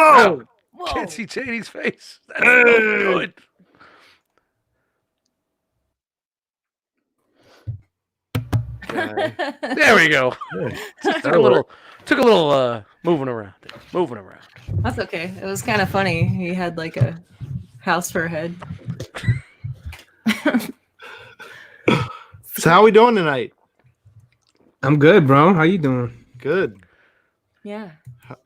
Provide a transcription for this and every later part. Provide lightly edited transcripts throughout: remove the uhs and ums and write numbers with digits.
Whoa! Whoa. Can't see JD's face. That's so good. Okay. There we go. Took a little moving around. That's okay. It was kind of funny. He had like a house for a head. So how we doing tonight? I'm good, bro. How you doing? Good. Yeah.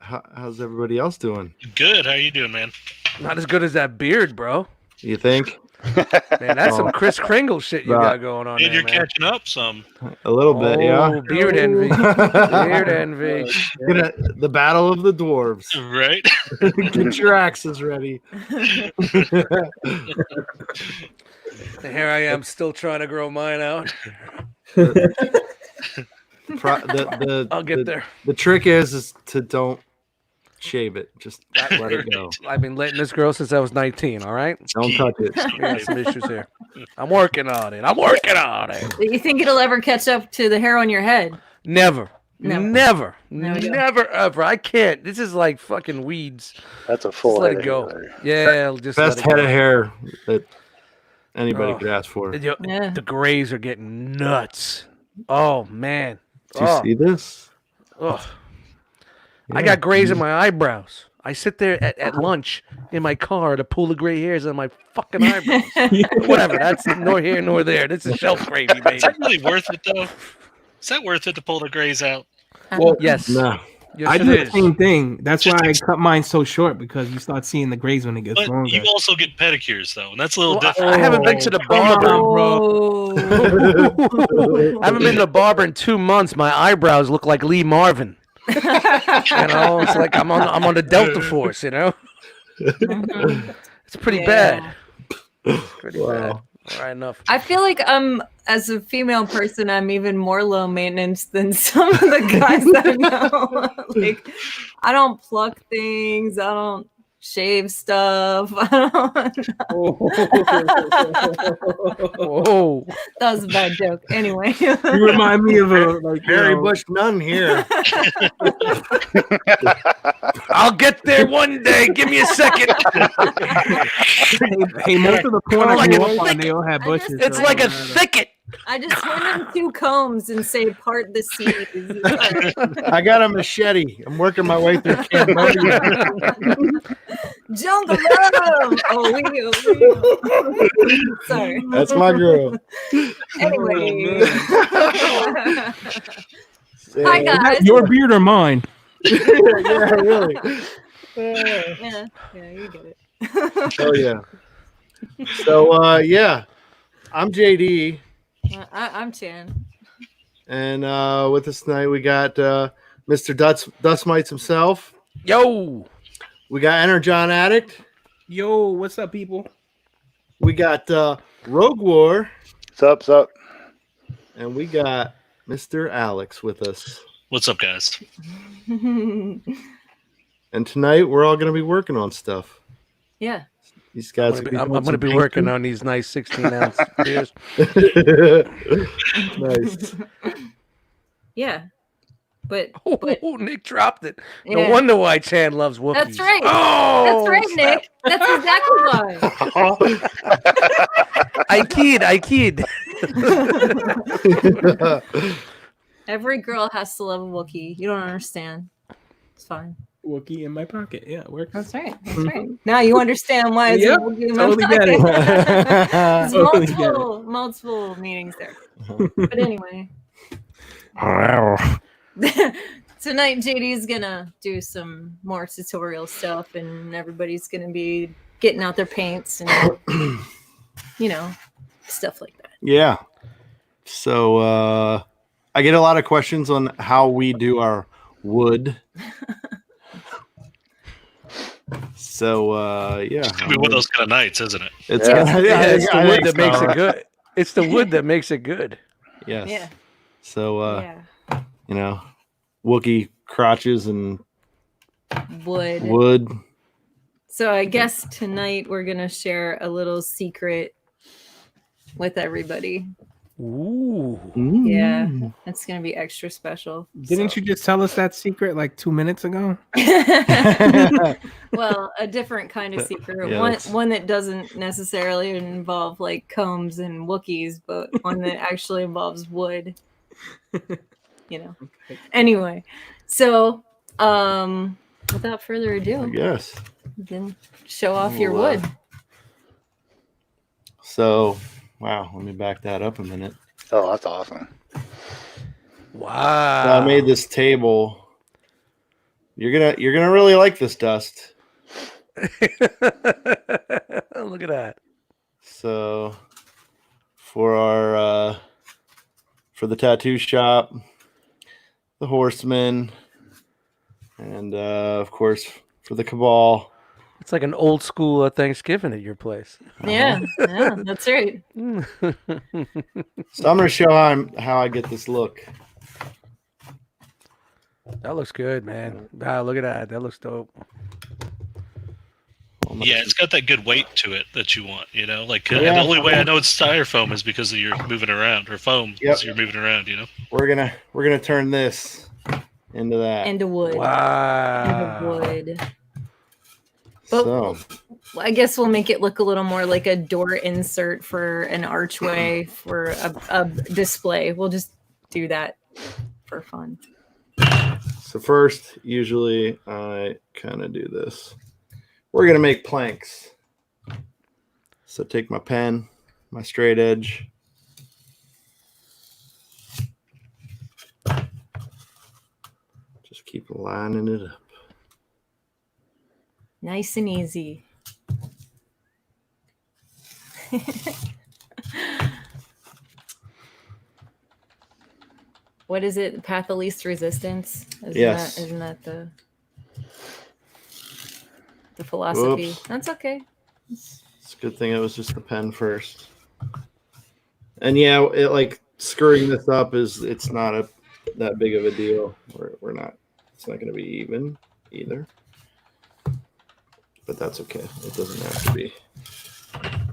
How's everybody else doing? Good. How you doing, man? Not as good as that beard, bro. You think? Man, that's some Kris Kringle shit you got going on And there, you're man. catching up some. A little bit, yeah. Oh, beard envy. Beard envy. The battle of the dwarves. Right? Get your axes ready. And here I am still trying to grow mine out. I'll get there. The trick is to don't shave it. Just let it go. I've been letting this grow since I was 19, all right? Don't touch it. We got some issues here. I'm working on it. Do you think it'll ever catch up to the hair on your head? Never, Never, ever. I can't. This is like fucking weeds. That's a full Just let head it go. of hair. Yeah, just Best let it head go. of hair that anybody could ask for. Yeah. The grays are getting nuts. Oh, man. Do you see this? Ugh. I got grays in my eyebrows. I sit there at lunch in my car to pull the gray hairs on my fucking eyebrows. Whatever. That's nor here nor there. This is shelf gravy, baby. Is that really worth it, though? Is that worth it to pull the grays out? Well, Yes. No. Yes, I it do the is. same thing. That's why I cut mine so short, because you start seeing the grays when it gets But longer. you also get pedicures, though, and that's a little Well, different. I haven't been to the barber. I haven't been to the barber in 2 months. My eyebrows look like Lee Marvin. You know, it's like I'm on the Delta Force. You know, it's pretty bad. Pretty bad. All right, enough. I feel like as a female person, I'm even more low maintenance than some of the guys I know. Like, I don't pluck things. I don't shave stuff. I don't. Whoa. That was a bad joke. Anyway. You remind me of a Harry Bush nun here. I'll get there one day. Give me a second. Hey, most of the porn I Like grew a up on, they all have bushes. It's so like it a doesn't matter. thicket. I just hand him 2 combs and say, part the seeds. I got a machete. I'm working my way through Cambodia. Jungle love. Oh, sorry. That's my girl. Anyway. Hi, Is guys. that your beard or mine? Yeah, really. Yeah, you get it. Oh yeah. So yeah, I'm JD, I'm Chan. and with us tonight we got Mr. Dust Mites himself. Yo. We got Energon Addict. Yo, what's up, people? We got Rogue War, What's up? and we got Mr. Alex with us. What's up, guys? And tonight we're all going to be working on stuff. Yeah. These guys. I'm going to be working on these nice 16-ounce beers. Nice. Yeah. But Oh, Nick dropped it. No Yeah. wonder why Chan loves Wookiees. That's right. Oh, That's right, Nick. That's exactly why. I kid. Every girl has to love a Wookiee. You don't understand. It's fine. Wookie in my pocket. Yeah, it works. That's right. That's right. Now you understand why it's Yep, a Wookiee in my totally get it. pocket. There's Totally get multiple meanings there. But anyway. Tonight, JD's gonna do some more tutorial stuff, and everybody's gonna be getting out their paints and stuff like that. Yeah. So I get a lot of questions on how we do our wood. So yeah. It's gonna be one of those kind of nights, isn't it? It's Yeah, it's the I wood think that makes so. it good. It's the wood that makes it good. Yes. Yeah. So Yeah. Wookiee crotches and Wood. So I guess tonight we're gonna share a little secret with everybody. Ooh. Yeah, that's gonna be extra special. Didn't you just tell us that secret like 2 minutes ago? Well, a different kind of secret. Yeah, one that doesn't necessarily involve like combs and Wookiees, but one that actually involves wood. You know. Anyway, so without further I ado, guess. then show off your Well, wood. So, wow, let me back that up a minute. Oh, that's awesome. Wow. So I made this table. You're gonna really like this, Dust. Look at that. So for our for the tattoo shop, the Horseman, and of course for the Cabal. It's like an old school Thanksgiving at your place. Yeah, yeah, that's right. So I'm gonna show how I get this look. That looks good, man. Wow, look at that. That looks dope. Yeah, it's got that good weight to it that you want, you know? Like, Yeah. the only way I know it's styrofoam is because of you're moving around, or foam Yep. is you're moving around, you know? We're gonna turn this into that. And a wood. Wow. And a wood. But So I guess we'll make it look a little more like a door insert for an archway for a display. We'll just do that for fun. So first, usually I kind of do this. We're going to make planks. So take my pen, my straight edge. Just keep lining it up. Nice and easy. What is it? Path of least resistance? Yes. Isn't that the philosophy? Whoops. That's okay. It's a good thing it was just the pen first. And yeah, it like screwing this up it's not that big of a deal. We're not. It's not going to be even either. But that's okay. It doesn't have to be.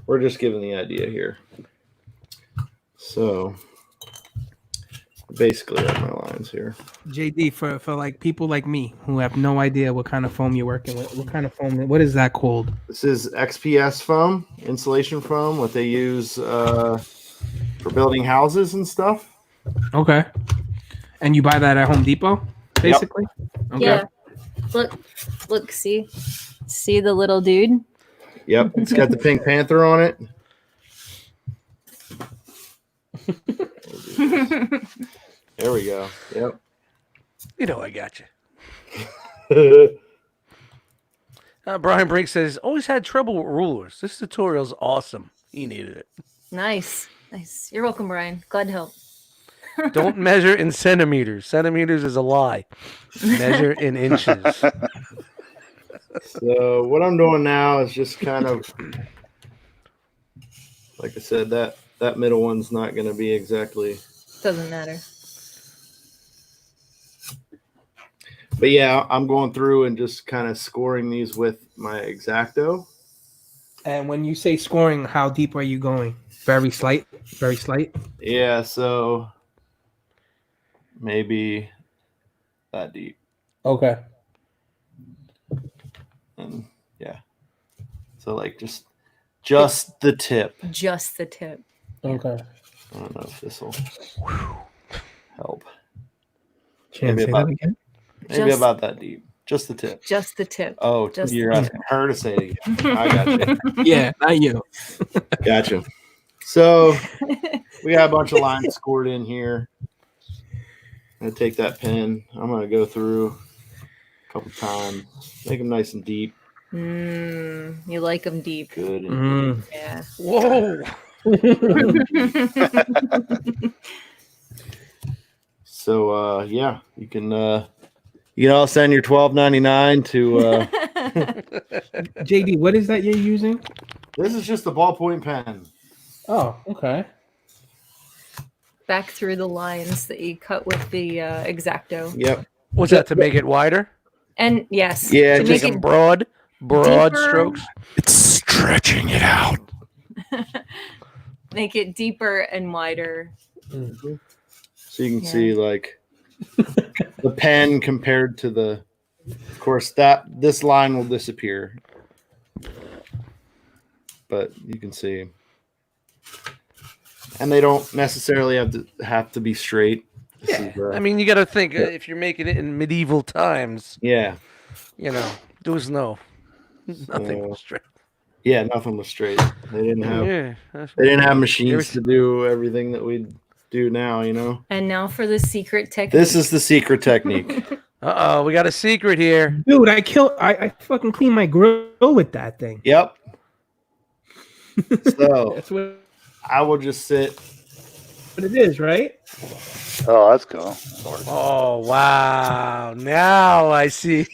We're just giving the idea here. So basically I have my lines here. JD, for like people like me who have no idea what kind of foam you're working with, what kind of foam? What is that called? This is XPS foam, insulation foam, what they use for building houses and stuff. Okay. And you buy that at Home Depot, basically? Okay. Yeah. Look, see the little dude? Yep, it's got the Pink Panther on it. There we go. Yep. You know I got you. Brian Brink says, always had trouble with rulers. This tutorial's awesome. He needed it. Nice. You're welcome, Brian. Glad to help. Don't measure in centimeters. Centimeters is a lie. Measure in inches. So what I'm doing now is just kind of, like I said, that middle one's not going to be exactly. Doesn't matter. But yeah, I'm going through and just kind of scoring these with my X-Acto. And when you say scoring, how deep are you going? Very slight? Very slight? Yeah, so maybe that deep. Okay. And yeah. So like just the tip. Just the tip. Okay. I don't know if this will help. Can't Maybe say that again? Maybe Just- about that deep. Just the tip. Just the tip. Oh, Just you're the asking her to say it again. I got you. Yeah, not you. Gotcha. So we got a bunch of lines scored in here. I'm gonna take that pen. I'm gonna go through a couple times, make them nice and deep. You like them deep. Good. Yeah. Whoa. So yeah, you can all send your $12.99 to. JD, what is that you're using? This is just a ballpoint pen. Oh, okay. Back through the lines that you cut with the X-Acto. Yep. What's that, to make it wider? And yes. Yeah, to just make Make them it broad deeper. strokes. It's stretching it out. make it deeper and wider So you can see like the pen compared to the. Of course, this line will disappear, but you can see, and they don't necessarily have to be straight. I mean, you got to think if you're making it in medieval times. Yeah. There was nothing was straight. Yeah, nothing was straight. They didn't have. Yeah, they didn't have machines to do everything that we do now. And now for the secret technique. This is the secret technique. We got a secret here, dude. I fucking clean my grill with that thing. Yep. So that's what I will just sit. But it is, right? Oh, that's cool. Oh wow! Now I see.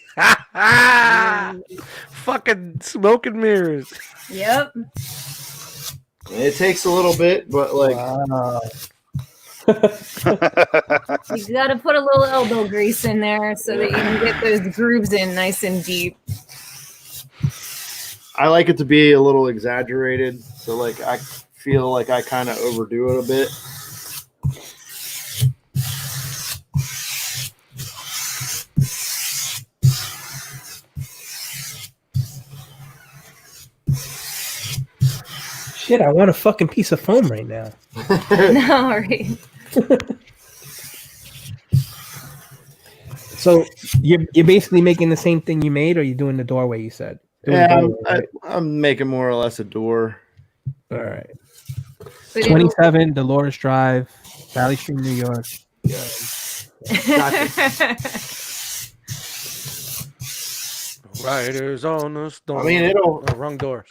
Fucking smoke and mirrors. Yep. It takes a little bit, but like. Wow. You got to put a little elbow grease in there so that you can get those grooves in nice and deep. I like it to be a little exaggerated, so like I feel like I kind of overdo it a bit. Shit, I want a fucking piece of foam right now. No, right. So you're basically making the same thing you made, or you're doing the doorway you said? I'm making more or less a door. All right. 27 Dolores Drive, Valley Stream, New York. Riders on the storm. I mean, it'll. Oh, wrong doors.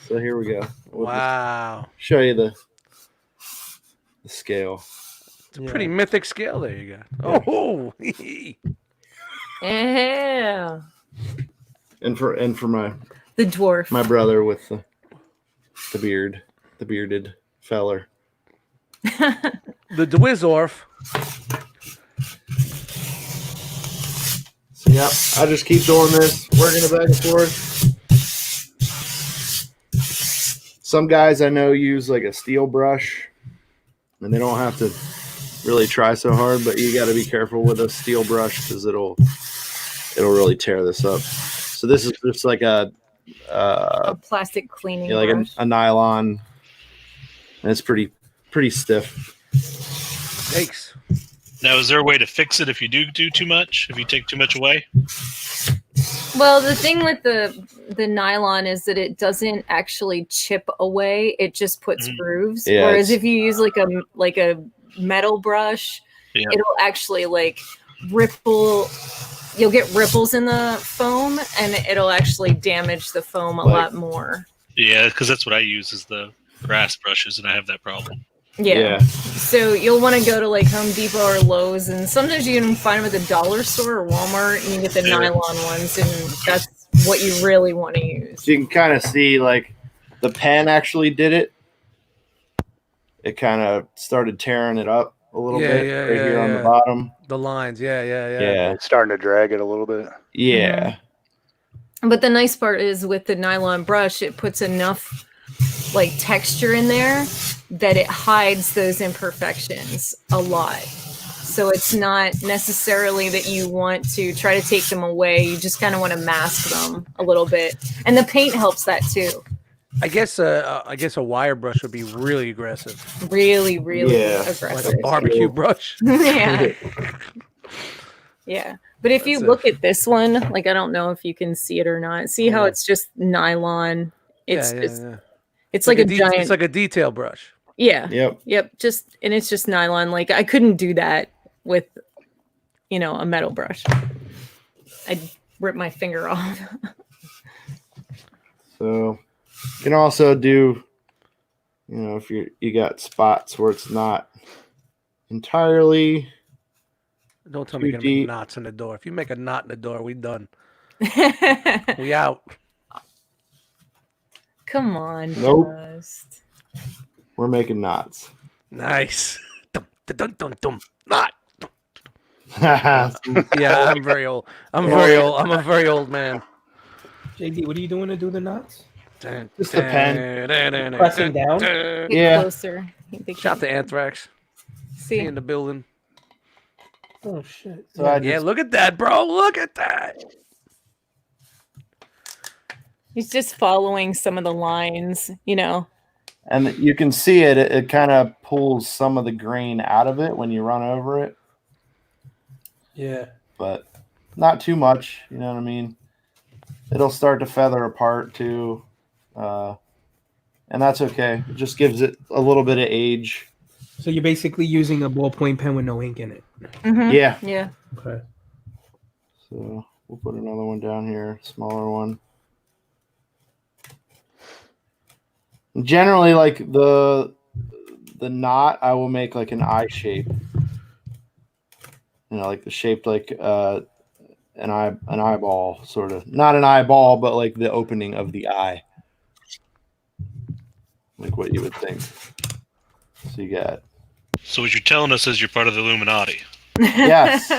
So here we go. Wow. Show you the scale. It's a pretty mythic scale there you got. Oh. Yeah. And for the dwarf. My brother with the beard, the bearded feller. The Dwizzorf. So, yep, I just keep doing this, working it back and forth. Some guys I know use like a steel brush, and they don't have to really try so hard, but you got to be careful with a steel brush because it'll really tear this up. So this is just like a plastic cleaning like a nylon, and it's pretty stiff. Thanks. Now, is there a way to fix it if you do too much? If you take too much away? Well, the thing with the nylon is that it doesn't actually chip away; it just puts grooves. Yeah, whereas if you use like a metal brush, it'll actually like ripple. You'll get ripples in the foam, and it'll actually damage the foam a lot more. Yeah, because that's what I use is the brass brushes, and I have that problem. Yeah. So you'll want to go to like Home Depot or Lowe's, and sometimes you can find them at the dollar store or Walmart, and you get the nylon ones, and that's what you really want to use. So you can kind of see like the pen actually did it. It kind of started tearing it up a little bit here on the bottom. The lines, yeah. It's starting to drag it a little bit. Yeah. But the nice part is with the nylon brush, it puts enough like texture in there that it hides those imperfections a lot. So it's not necessarily that you want to try to take them away. You just kind of want to mask them a little bit. And the paint helps that too. I guess a wire brush would be really aggressive. Really aggressive. Like a barbecue brush. Yeah. Yeah. But if you look at this one, like I don't know if you can see it or not. See how it's just nylon. It's it's like a giant. It's like a detail brush. Yeah. Yep. And it's just nylon. Like I couldn't do that with, a metal brush. I'd rip my finger off. So you can also do, if you got spots where it's not entirely. Don't tell me you're gonna make knots in the door. If you make a knot in the door, we done. We out. Come on. Nope. Dust. We're making knots. Nice. Knot. Yeah, I'm very old. I'm a very old man. JD, what are you doing to do the knots? Just a pen. Pressing down? Get Yeah. closer. Shout to Anthrax. He in the building. Oh shit! So I Yeah, just, look at that, bro. Look at that. He's just following some of the lines, you know. and you can see it kind of pulls some of the grain out of it when you run over it, Yeah. but not too much. You know what I mean? It'll start to feather apart too, and that's okay. It just gives it a little bit of age. So you're basically using a ballpoint pen with no ink in it. Mhm. Yeah. Yeah. Okay. So we'll put another one down here, smaller one. Generally, like the knot, I will make like an eye shape. You know, like the shaped like an eyeball, sort of. Not an eyeball, but like the opening of the eye, like what you would think. So you got So what you're telling us is you're part of the Illuminati. Yes.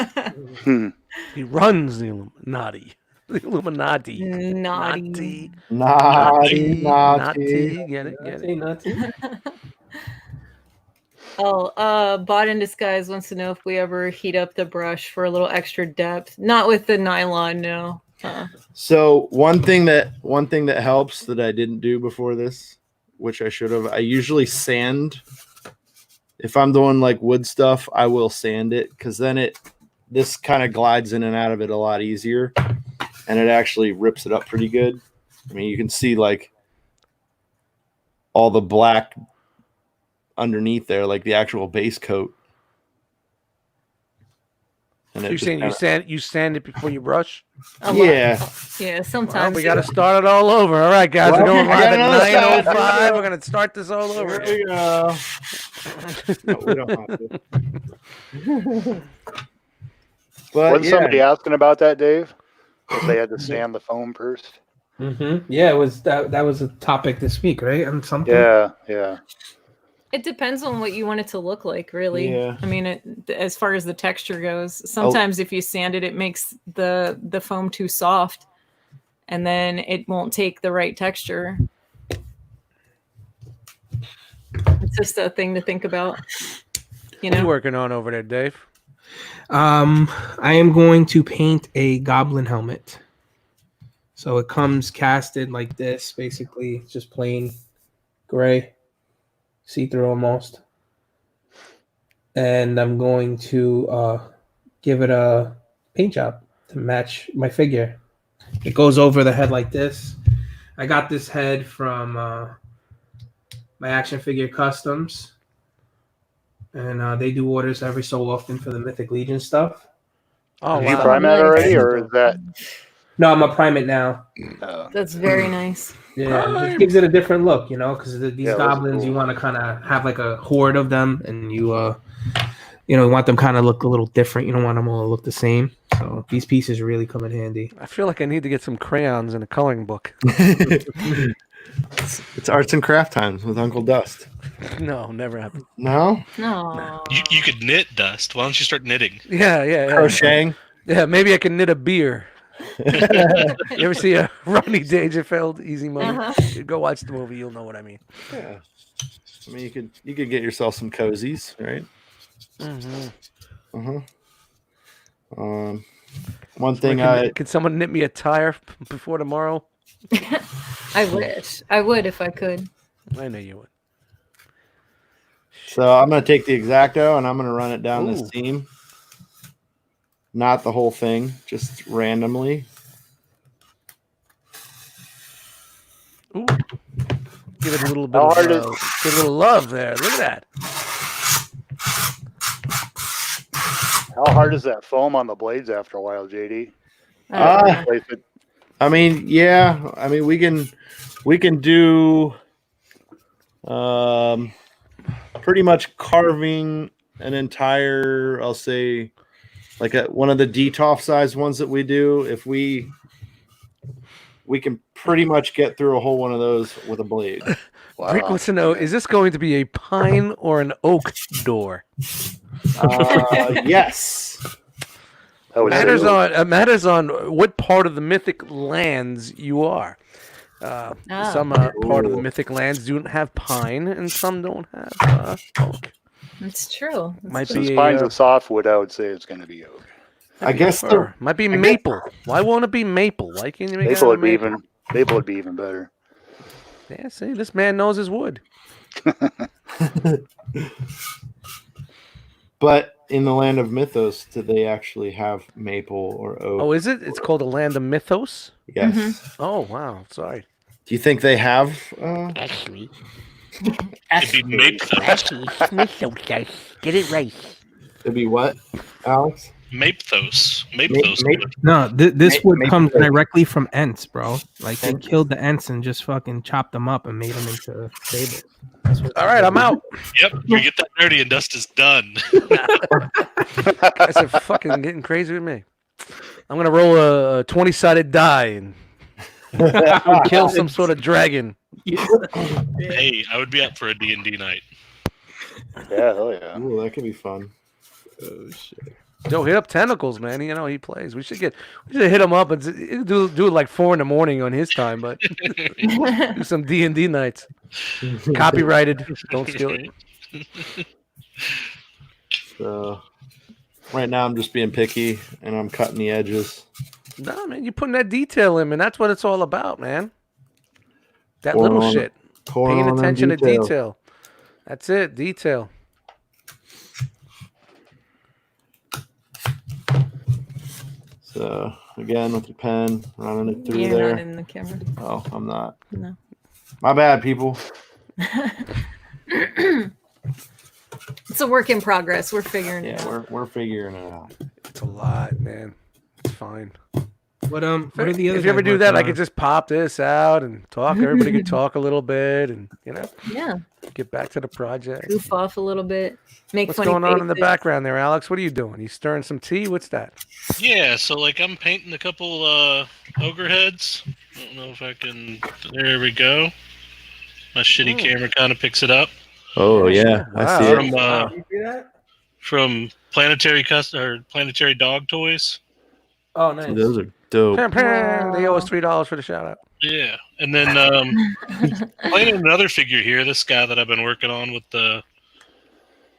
He runs the Illuminati. The Illuminati. Naughty. naughty. Get it? Oh, Bot in Disguise wants to know if we ever heat up the brush for a little extra depth. Not with the nylon, no. So one thing that helps that I didn't do before this, which I should have, I usually sand. If I'm doing like wood stuff, I will sand it because then this kind of glides in and out of it a lot easier, and it actually rips it up pretty good. I mean, you can see like all the black underneath there, like the actual base coat. And You're saying you sand it before you brush? Yeah. Yeah, sometimes. Well, we got to start it all over. All right, guys, we're going live I got at another 9:05. We're going to start this all over. There we go. No, we don't have to. But Wasn't somebody asking about that, Dave? If they had to sand the foam first? Yeah, it was that was a topic this week, right? And something. Yeah. It depends on what you want it to look like, really. Yeah. I mean, as far as the texture goes, sometimes if you sand it, it makes the foam too soft, and then it won't take the right texture. It's just a thing to think about. You What are you know, working on over there, Dave? I am going to paint a goblin helmet. So it comes casted like this, basically, it's just plain gray, see-through almost. And I'm going to give it a paint job to match my figure. It goes over the head like this. I got this head from my Action Figure Customs. And they do orders every so often for the Mythic Legion stuff. Oh, Did you wow. prime that already, or is that? No, I'm a prime it now. that's very nice. Yeah, it gives it a different look, you know, because these Yeah, those are goblins, cool. you want to kind of have like a horde of them, and you want them kind of look a little different. You don't want them all to look the same. So these pieces really come in handy. I feel like I need to get some crayons and a coloring book. It's arts and craft times with Uncle Dust. No, never happened. No? No. You could knit, Dust. Why don't you start knitting? Yeah. Crocheting? Yeah, maybe I can knit a beer. You ever see a Rodney Dangerfield Easy Money? You go watch the movie, you'll know what I mean. Yeah. I mean, you could get yourself some cozies, right? Mm-hmm. One thing Can someone knit me a tire before tomorrow? I wish. I would if I could. I know you would. so I'm gonna take the X-Acto and I'm gonna run it down Ooh. this seam. Not the whole thing, just randomly. Ooh. Give it a little bit How of hard love. Give it a little love there. Look at that. How hard is that foam on the blades after a while, JD? Place it- I mean, yeah. I mean, we can do pretty much carving an entire, I'll say, like one of the DTOF size ones that we do. If we can pretty much get through a whole one of those with a blade. Rick wants to know, is this going to be a pine or an oak door? Yes. Matters on what part of the mythic lands you are. Some part of the mythic lands don't have pine, and some don't have oak. It's true. Might Since be pine's a, a softwood, I would say it's going to be oak. I guess the, fir. Might be maple. Why won't it be maple? Why can't you make it Maple out would of be maple? even. Maple would be even better. Yeah, see, this man knows his wood. but in the land of mythos, do they actually have maple or oak? Oh, is it? It's called the land of mythos. Yes. Oh, wow. Sorry. Do you think they have? Actually, It'd be Mapethos. get it right. It'd be what, Alex? Mapethos. Mape- Mapethos. No, this Ma- wood maple comes oak. directly from Ents, bro. Like they Ents. killed the Ents and just fucking chopped them up and made them into stables. That's what All right, I'm out. Yep. We get that dirty and dust is done. Guys are fucking getting crazy with me. I'm gonna roll a 20-sided die and kill some sort of dragon. Hey, I would be up for a D&D night. Yeah, hell yeah. Ooh, that could be fun. Oh shit. Yo, hit up Tentacles, man. You know he plays. We should hit him up and do it like 4 a.m. on his time, but do some D&D nights. Copyrighted. Don't steal it. So right now I'm just being picky and I'm cutting the edges. No, man, you're putting that detail in, man. That's what it's all about, man. That Pouring little on- shit. pouring Paying on them attention to details. detail. That's it. Detail. So again with the pen, running it through You're there. not in the camera. Oh, I'm not. No. My bad, people. It's a work in progress. We're figuring it Yeah, out. we're figuring it out. It's a lot, man. It's fine. What are the other? If you ever guys do that, I working could just pop this out and talk. Everybody could talk a little bit, and Yeah. get back to the project. Goof off a little bit. Make What's funny going on in the faces. background there, Alex? What are you doing? You stirring some tea? What's that? Yeah, so like I'm painting a couple ogre heads. I don't know if I can. There we go. My shitty camera kind of picks it up. Oh yeah, I see From it. You do that? from Planetary Dog Toys. Oh, nice. Those are dope. Pam, pam. They owe us $3 for the shout out. Yeah, and then playing another figure here. This guy that I've been working on with the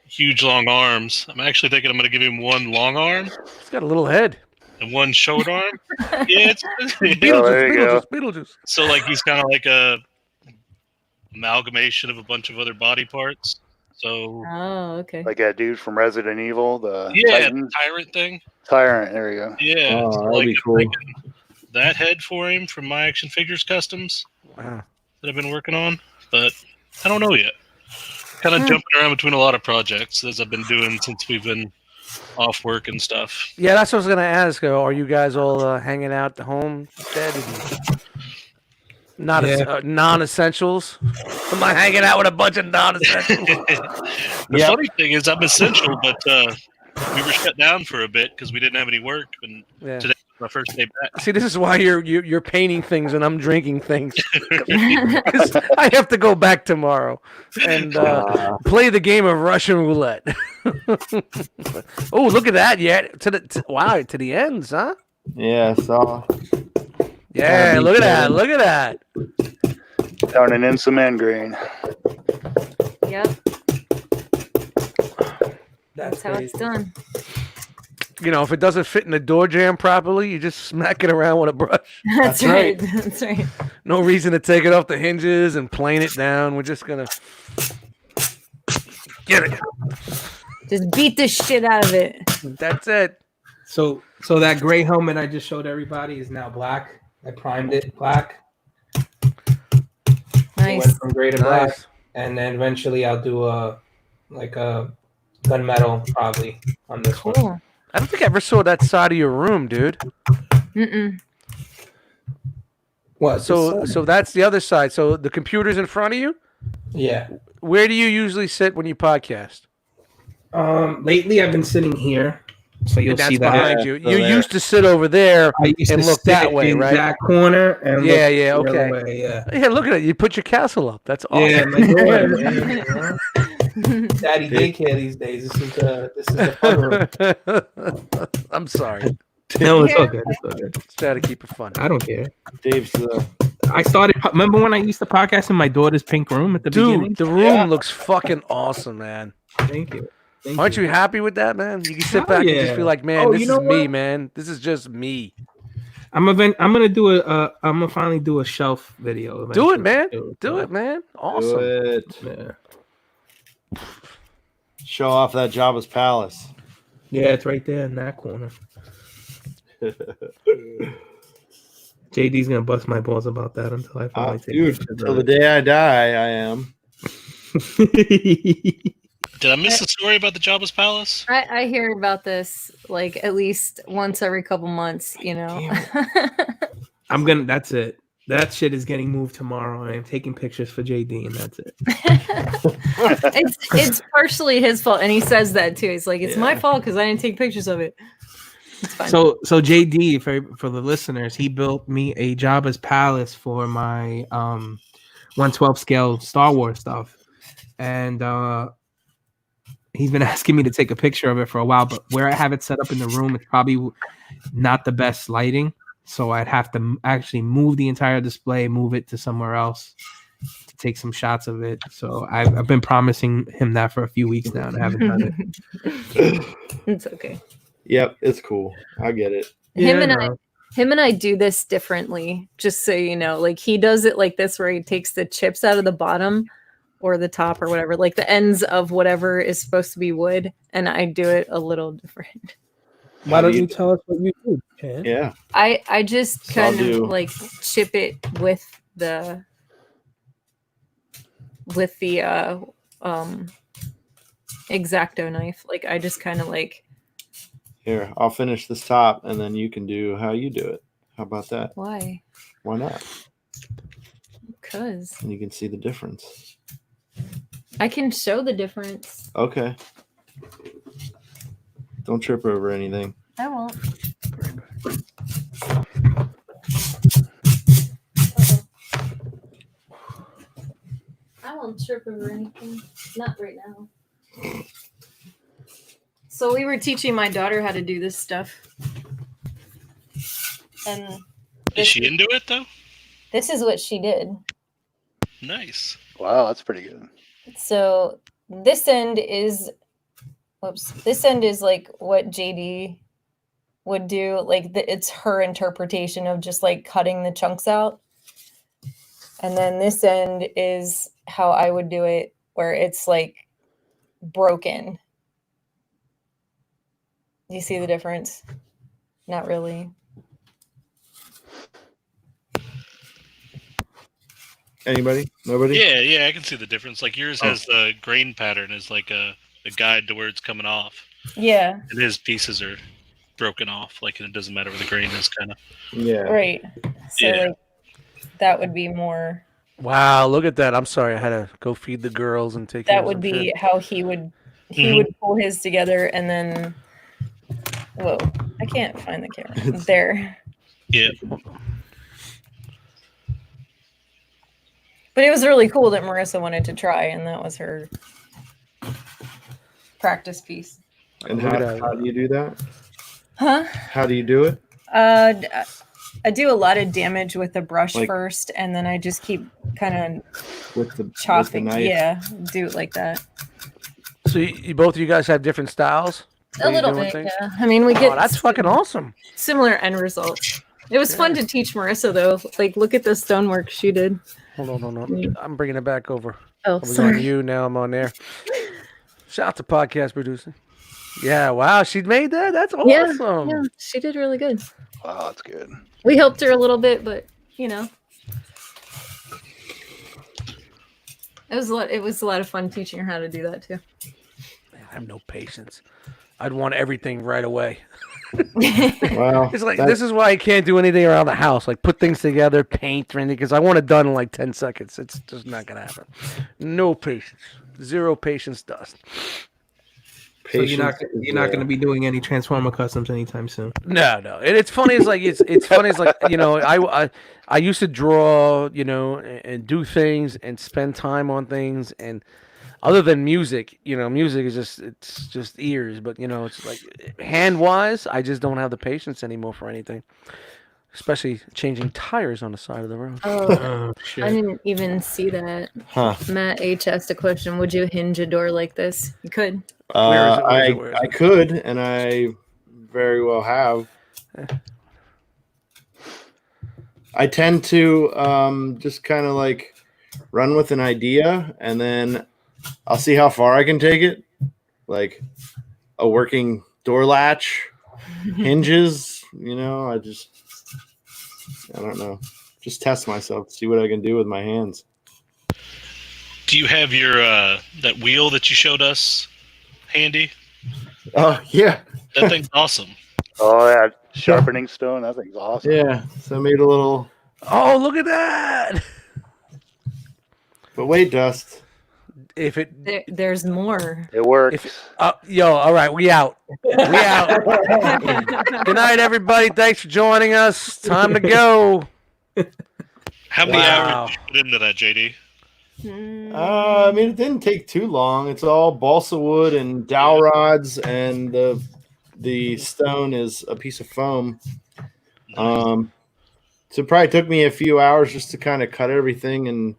huge long arms. I'm actually thinking I'm going to give him one long arm It's got a little head. and one short arm. Yeah, it's there you go. Beetlejuice. so like he's kind of like a amalgamation of a bunch of other body parts. So Oh, okay. Like that dude from Resident Evil, the yeah, Titan the tyrant thing. Tyrant. There you go. Yeah, Oh, so, that'd like, be I'm cool. making that head for him from my Action Figures Customs Wow. that I've been working on, but I don't know yet. Kind of jumping around between a lot of projects as I've been doing since we've been off work and stuff. Yeah, that's what I was gonna ask. Are you guys all hanging out at the home instead? Not Yeah. non-essentials. Am I hanging out with a bunch of non-essentials? The funny thing is, I'm essential, but we were shut down for a bit because we didn't have any work, and Yeah. today was my first day back. See, this is why you're painting things and I'm drinking things. 'Cause I have to go back tomorrow and play the game of Russian roulette. Oh, look at that! Yeah, wow, to the ends, huh? Yeah, so Yeah, look at that! Look at that! Turning in some end grain. Yep. That's That's how it's done. You know, if it doesn't fit in the door jamb properly, you just smack it around with a brush. That's right. That's right. No reason to take it off the hinges and plane it down. We're just gonna get it. Just beat the shit out of it. That's it. So that gray helmet I just showed everybody is now black. I primed it black. It Nice. went from gray to black, Nice. and then eventually I'll do a gunmetal probably on this one. Cool. I don't think I ever saw that side of your room, dude. Mm-mm. What? So that's the other side. So the computer's in front of you. yeah. Where do you usually sit when you podcast? Lately I've been sitting here, so you'll That's see that. behind you. So You there. used to sit over there I used and to look sit that way, in right? that corner and Yeah, look yeah, the other okay. way, yeah. Yeah, look at it. You put your castle up. That's Yeah, awesome. my daughter, man, you know? Daddy daycare these days. This is the fun room. I'm sorry. No, it's all good. It's all good. Just try to keep it fun. I don't care. Dave's the I started. Remember when I used to podcast in my daughter's pink room at the beginning? Dude, the room looks fucking awesome, man. Thank you. Aren't you happy with that, man? You can sit Hell back and just yeah. be like, man, Oh, this you is know me, what? man. This is just me. I'm gonna do I'm gonna finally do a shelf video. Do it, eventually, man. too, Do so, it, man. Do Awesome. it. Yeah. Show off that Jabba's palace. Yeah, it's right there in that corner. JD's gonna bust my balls about that until I finally take Dude, pictures till of the it. day I die, I am. Did I miss the story about the Jabba's palace? I hear about this like at least once every couple months, you know. That's it. That shit is getting moved tomorrow. I am taking pictures for JD, and that's it. it's partially his fault, and he says that too. He's like, it's my Yeah. fault because I didn't take pictures of it. It's fine. So JD, for the listeners, he built me a Jabba's palace for my 1/12 scale Star Wars stuff, and he's been asking me to take a picture of it for a while. But where I have it set up in the room, it's probably not the best lighting, so I'd have to actually move the entire display, move it to somewhere else to take some shots of it. So I've been promising him that for a few weeks now, and I haven't done it. It's okay. Yep, it's cool. I get it. Him and no. Him and I do this differently, just so you know. Like he does it like this, where he takes the chips out of the bottom or the top or whatever, like the ends of whatever is supposed to be wood, and I do it a little different. Why don't you tell us what you do, Chan? Yeah. I just So I'll kind of do- like chip it with the X-Acto knife. Like I just kind of like, Here, I'll finish this top, and then you can do how you do it. How about that? why? Why not? Because And you can see the difference. I can show the difference. Okay. Don't trip over anything. I won't. I won't trip over anything. Not right now. So we were teaching my daughter how to do this stuff. And Is she into it though? this is what she did. Nice. Wow, that's pretty good. So this end is this end is like what JD would do. Like it's her interpretation of just like cutting the chunks out. And then this end is how I would do it, where it's like broken. Do you see the difference? Not really. Anybody? Nobody? Yeah, I can see the difference. Like yours has the grain pattern as like a guide to where it's coming off, Yeah, and his pieces are broken off. Like it doesn't matter where the grain is, kind of. Yeah. right. So Yeah. like that would be more. Wow, look at that. I'm sorry. I had to go feed the girls and take care That of would some be shit. how he would pull his together, and then whoa, I can't find the camera there. Yeah. But it was really cool that Marissa wanted to try, and that was her practice piece. And Look how, at that. how do you do that? Huh? How do you do it? I do a lot of damage with the brush Like- first, and then I just keep kind With the of chopping. knife? Yeah, do it like that. So you both of you guys have different styles? A little doing bit, things? yeah. I mean, we get Oh, that's fucking awesome. similar end results. It was fun to teach Marissa, though. Like, look at the stonework she did. Hold on. I'm bringing it back over. Oh, I was on sorry. you, now I'm on there. Shout out to podcast producer. Yeah, wow, she made that? That's Yeah, awesome. yeah, she did really good. Wow, that's good. We helped her a little bit, but you know, it was a lot of fun teaching her how to do that too. Man, I have no patience. I'd want everything right away. Wow. It's like, this is why I can't do anything around the house, like put things together, paint or anything, because I want it done in like 10 seconds. It's just not going to happen. No patience. Zero patience dust. So you're not Patience is, going to be doing any Transformer customs anytime soon. No. And it's funny. It's like it's funny. It's like, you know, I used to draw, you know, and do things and spend time on things. And other than music, you know, music is it's just ears. But you know, it's like hand wise, I just don't have the patience anymore for anything. especially changing tires on the side of the road. Oh, Oh I shit! didn't even see that. Huh. Matt H asked a question. Would you hinge a door like this? You could. Where is it? Where is it? Where is I it? could, and I very well have. I tend to just kind of like run with an idea, and then I'll see how far I can take it. Like a working door latch, hinges. I don't know. Just test myself, see what I can do with my hands. Do you have your that wheel that you showed us handy? Oh yeah, That thing's awesome. Oh, that sharpening stone. That thing's awesome. yeah. So I made a little. Oh, look at that! But wait, Dust. If it, There's more. It works. yo, all right, we out. We out. Good night, everybody. Thanks for joining us. Time to go. How many Wow. hours did you put into that, JD? I mean, it didn't take too long. It's all balsa wood and dowel rods, and the stone is a piece of foam. So it probably took me a few hours just to kind of cut everything and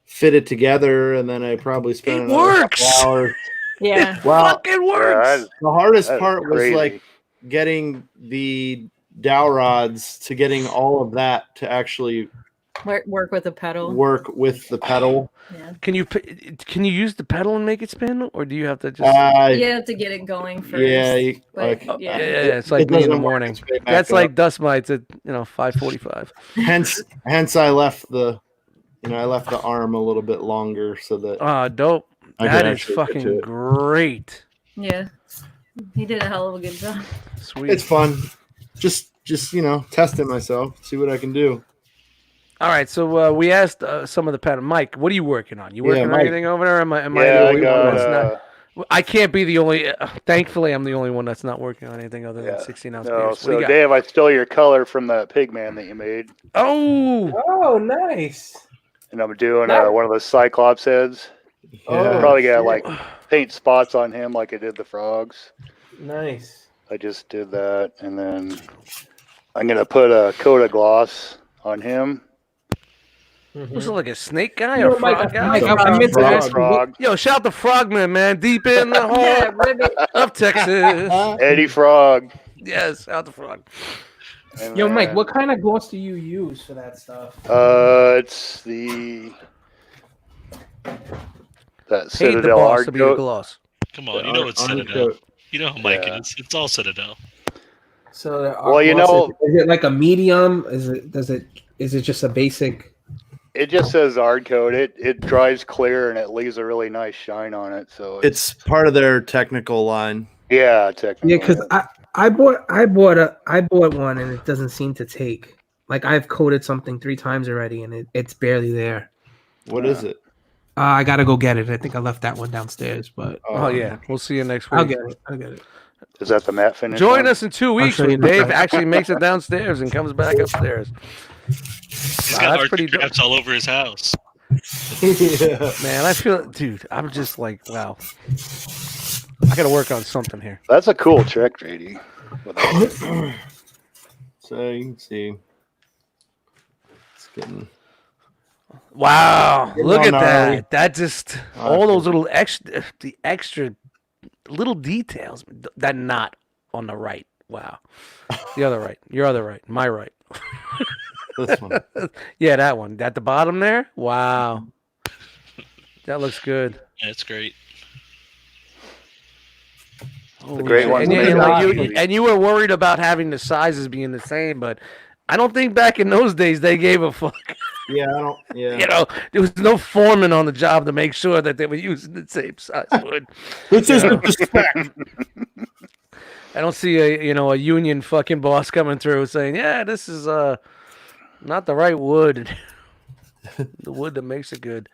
fit it together, and then I probably spent It another couple works. hours. Yeah. Wow, Fucking works. the hardest That is part was crazy. like getting the dowel rods to getting all of that to actually Work with a pedal. work with the pedal. Yeah. Can you use the pedal and make it spin, or do you have to just? You have to get it going first. Yeah, but like, yeah, yeah. it's like me in the doesn't work morning. its way back That's up. like dust mites at 5:45. hence I left the arm a little bit longer so that Ah, dope. I That could is actually get to fucking it. great. Yeah. He did a hell of a good job. Sweet. It's fun. Just testing myself, see what I can do. All right, so we asked some of the pattern. Mike, what are you working on? You working on Mike. anything over there? Am I Yeah, the I only one got. that's not? I can't be the only. Thankfully, I'm the only one that's not working on anything other than 16-ounce No, beers. What do so you got? Dave, I stole your color from that pig man that you made, Oh, Oh, nice. and I'm doing Nice. one of those Cyclops heads. Oh, Probably got shit. like paint spots on him like I did the frogs. Nice. I just did that, and then I'm gonna put a coat of gloss on him. was it like a snake guy You or know, a frog guy? Mike, I meant to Frog. ask you, what, Frog, Yo, shout the Frogman, man, deep in the Yeah, heart ribbit. of Texas. Eddie Frog. Yes, shout the Frog. And yo, Mike, then, what kind of gloss do you use for that stuff? It's that Paid the Citadel boss hard to be the coat. gloss. Come on, you know it's Citadel. You know how Mike Yeah. is. It's all Citadel. So, Well, you know- is it like a medium? Is it just a basic? It just says hard coat. It dries clear and it leaves a really nice shine on it. So It's part of their technical line. yeah, technically. Yeah, because I bought one and it doesn't seem to take. Like I've coated something 3 times already and it's barely there. What is it? I gotta go get it. I think I left that one downstairs, but Oh yeah, we'll see you next week. I'll get it. Is that the matte finish? Join one? us in 2 weeks show you when the Dave back. actually makes it downstairs and comes back upstairs. He's Wow, got that's art pretty dope. crafts all over his house. Yeah. Man, I feel, dude, I'm just like, wow. I got to work on something here. That's a cool trick, JD. So you can see. It's getting. Wow, Getting look all at gnarly. that. That just, all those little extra little details. That knot on the right. Wow. The other right. Your other right. My right. This one. Yeah, that one. At the bottom there? Wow. That looks good. Yeah, it's great. Holy great shit. ones And, made and, like, last you, week. and you were worried about having the sizes being the same, but I don't think back in those days they gave a fuck. Yeah, I don't. Yeah. You know, there was no foreman on the job to make sure that they were using the same size wood. This isn't the spec. I don't see a union fucking boss coming through saying, "Yeah, this is not the right wood. The wood that makes it good."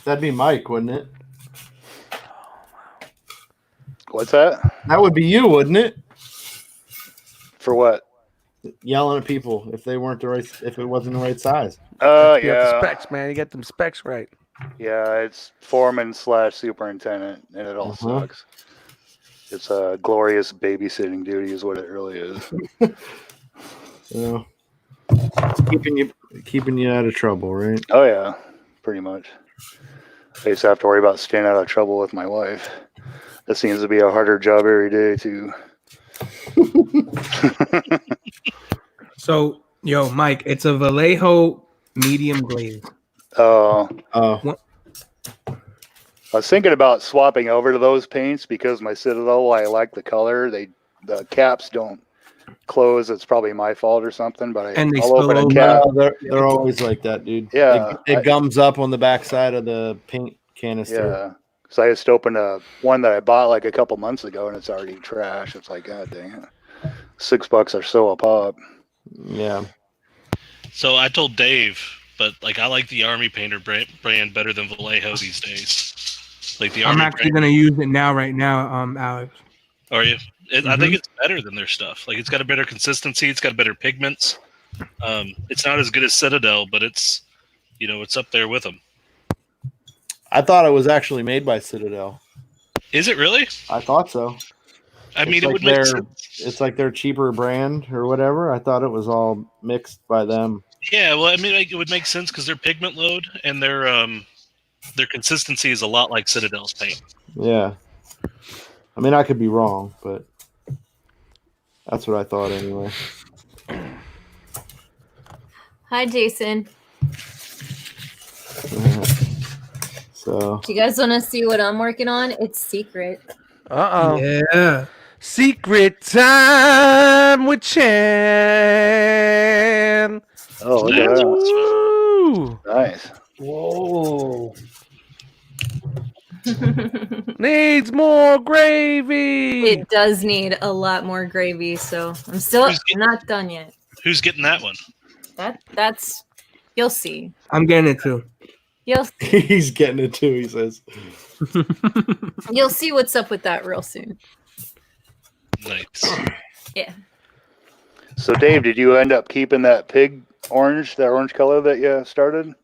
That'd be Mike, wouldn't it? What's that? That would be you, wouldn't it? For what? Yelling at people if they weren't the right, if it wasn't the right size. You got the Yeah. specs, man. You got them specs right. Yeah, it's foreman / superintendent, and it all Uh-huh. sucks. It's a glorious babysitting duty, is what it really is. You know, it's keeping you out of trouble, right? Oh yeah, pretty much. I used to have to worry about staying out of trouble with my wife. That seems to be a harder job every day too. So, yo, Mike, it's a Vallejo medium glaze. Oh, Oh, I was thinking about swapping over to those paints because my Citadel, I like the color. The caps don't close. It's probably my fault or something. But And they I'll open a spill cap. no, they're always like that, dude. Yeah, it gums up on the backside of the paint canister. Yeah. So I just opened one that I bought like a couple months ago, and it's already trash. It's like, God dang it, $6 or so a pop. Yeah. So I told Dave, but like I like the Army Painter brand better than Vallejo these days. Like the I'm Army actually brand. gonna use it right now, Alex. Are you? I think it's better than their stuff. Like it's got a better consistency. It's got better pigments. It's not as good as Citadel, but it's it's up there with them. I thought it was actually made by Citadel. Is it really? I thought so. I mean, It's it like would make sense. It's like their cheaper brand or whatever. I thought it was all mixed by them. Yeah, well, I mean, like, it would make sense because their pigment load and their consistency is a lot like Citadel's paint. Yeah. I mean, I could be wrong, but that's what I thought anyway. Hi, Jason. So Do you guys want to see what I'm working on? It's secret. Uh-oh. Yeah. Secret time with Chan. Oh, look at that. Woo! Nice. Whoa. Needs more gravy. It does need a lot more gravy, so I'm not done yet. Who's getting that one? That's you'll see. I'm getting it too. he's getting it too, he says. You'll see what's up with that real soon. Nice. Yeah. So, Dave, did you end up keeping that orange color that you started?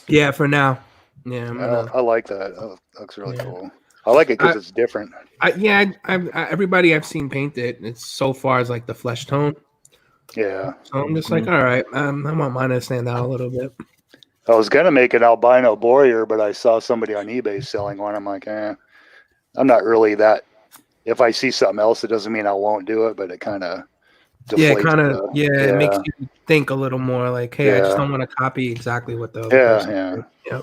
Yeah, for now. Yeah, I like that. That looks really cool. I like it because it's different. Everybody I've seen paint it, it's so far as like the flesh tone. Yeah. So I'm just like, all right, I want mine to stand out a little bit. I was gonna make an albino warrior, but I saw somebody on eBay selling one. I'm like, I'm not really that. If I see something else, it doesn't mean I won't do it, but it kind of it makes you think a little more. Like, hey, I just don't want to copy exactly what the other person did. Yeah.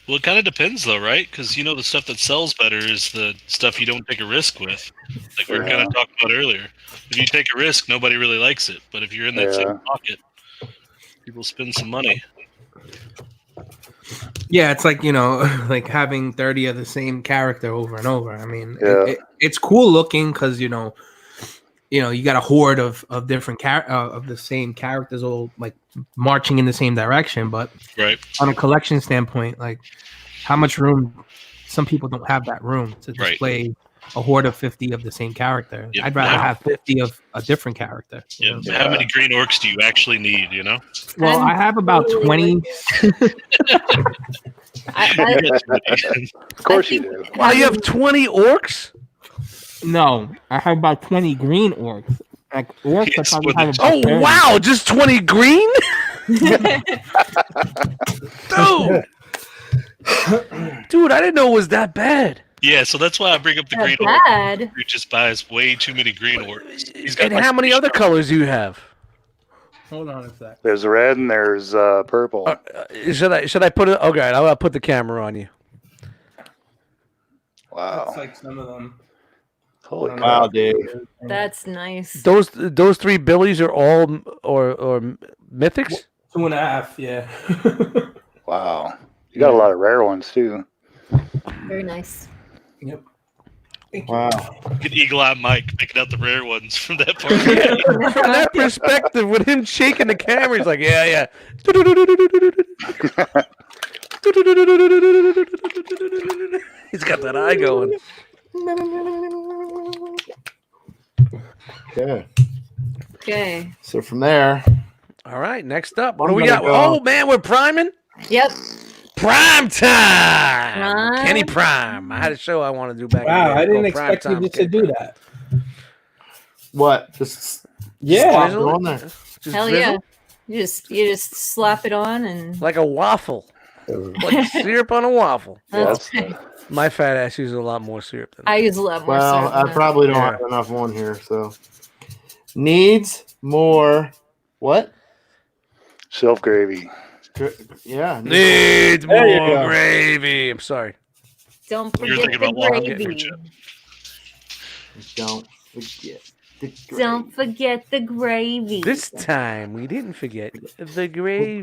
Well, it kind of depends, though, right? Because the stuff that sells better is the stuff you don't take a risk with. Like we were kind of talking about earlier. If you take a risk, nobody really likes it. But if you're in that same pocket, people spend some money. Yeah, it's like, like having 30 of the same character over and over. I mean, it's cool looking because, you got a horde of different of the same characters all like marching in the same direction. But on a collection standpoint, like how much room? Some people don't have that room to display a horde of 50 of the same character. I'd rather have 50 of a different character. How many green orcs do you actually need? Well, I have about 20. Of course you do. Wow, you have 20 orcs? No, I have about 20 green orcs. Like orcs, I probably have about 30. Oh wow, just 20 green? Dude, I didn't know it was that bad. Yeah, so that's why I bring up the green orc. Who just buys way too many green orcs. And how many other colors do you have? Hold on a sec. There's red and there's purple. Should I put it? Okay, I'll put the camera on you. Wow. That's like some of them. Holy cow. Wow, Dave. That's nice. Those 3 Billies are all or mythics? 2.5, yeah. Wow. You got a lot of rare ones too. Very nice. Yep. Wow. Good eagle-eye Mike picking out the rare ones from that part. From that perspective, with him shaking the camera, he's like, yeah. He's got that eye going. Okay. So from there. All right, next up. What do we got? Oh, man, we're priming? Yep. Prime time! Kenny Prime. I had a show I want to do back in the day. Wow, I didn't expect you to do that. What? Just Yeah, Drizzle go it? on there. Just Hell drizzle? yeah. You just slap it on and Like a waffle. Like syrup on a waffle. Yeah, that's that's My fat ass uses a lot more syrup than I that. use a lot more Well, syrup I than that. probably don't Yeah. have enough on here, so needs more. What? shelf gravy. Yeah. Needs There you more go. gravy. I'm sorry. Don't You're forget thinking the about waffle gravy. fruit, Chip. Don't forget the Don't gravy. forget the gravy. This time we didn't forget the gravy.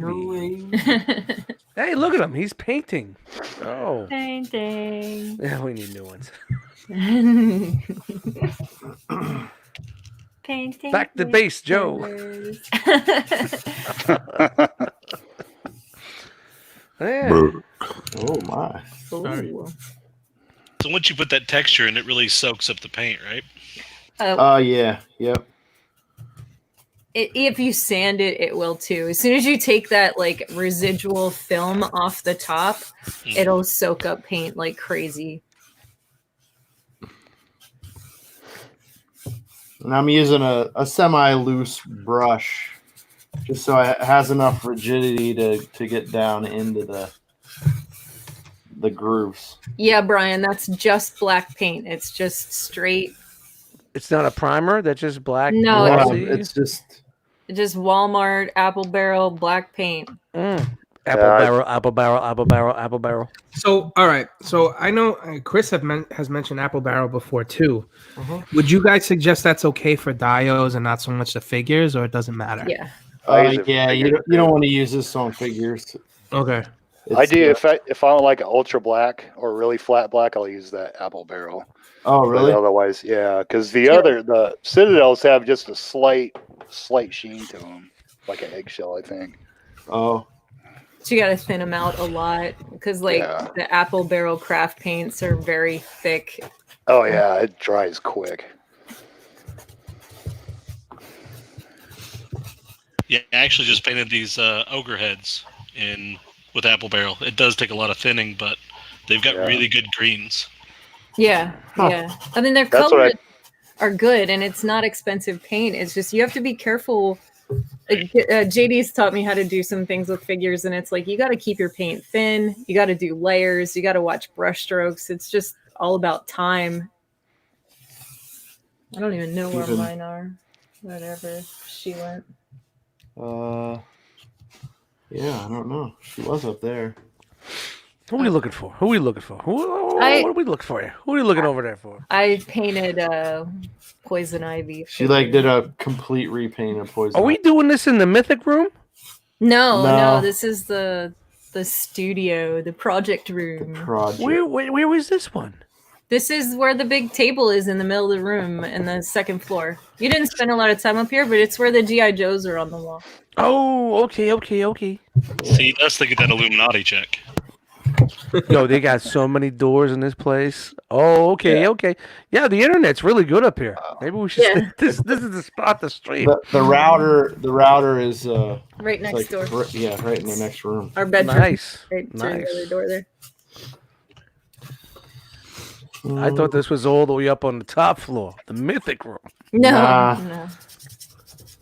Hey, look at him. He's painting. Oh. Painting. Yeah, we need new ones. Painting. Back to base, Joe. pictures. Yeah. Oh my. Ooh. So once you put that texture in, it really soaks up the paint, right? Yeah. Yep. If you sand it, it will too. As soon as you take that like residual film off the top, it'll soak up paint like crazy. And I'm using a semi-loose brush just so it has enough rigidity to get down into the grooves. Yeah, Brian, that's just black paint. It's just straight, It's not a primer. That's just black. No, Yeah, glossy. it's just just Walmart apple barrel black paint. Apple Yeah, barrel, apple barrel, apple barrel, apple barrel. So, all right. So I know Chris has mentioned Apple Barrel before too. Mhm. Would you guys suggest that's okay for dios and not so much the figures, or it doesn't matter? Yeah. I use it for yeah. You figures, don't want to use this on figures. Okay. I It's, do if I want like an ultra black or really flat black, I'll use that apple barrel. Oh But really? otherwise, yeah, because the Citadels have just a slight sheen to them, like an eggshell, I think. Oh. So you got to thin them out a lot because like Yeah. the apple barrel craft paints are very thick. Oh yeah, it dries quick. Yeah, I actually just painted these ogre heads with apple barrel. It does take a lot of thinning, but they've got Yeah. really good greens. Yeah. Huh. Yeah. I mean, their That's what colors are good and it's not expensive paint. It's just you have to be careful. JD's taught me how to do some things with figures, and it's like you got to keep your paint thin. You got to do layers. You got to watch brush strokes. It's just all about time. I don't even know where Even- mine are. Whatever she went. Yeah, I don't know. She was up there. Who are we looking for? Who are we looking for? What are we looking for? Who are you looking over there for? I painted poison ivy. She like did a complete repaint of Poison. Are we doing this in the Mythic Room? No, No. this is the studio, the project room. project? Where was this one? This is where the big table is in the middle of the room in the second floor. You didn't spend a lot of time up here, but it's where the GI Joes are on the wall. Oh, okay. See, let's think of that Illuminati check. Yo, they got so many doors in this place. Oh, okay. Yeah, the internet's really good up here. Maybe we should. Yeah. This is the spot to stream. The router is Right next like, door. right in the next room. Our bedroom. Nice. Right through the Nice. other door there. I thought this was all the way up on the top floor, the Mythic Room. No, Nah.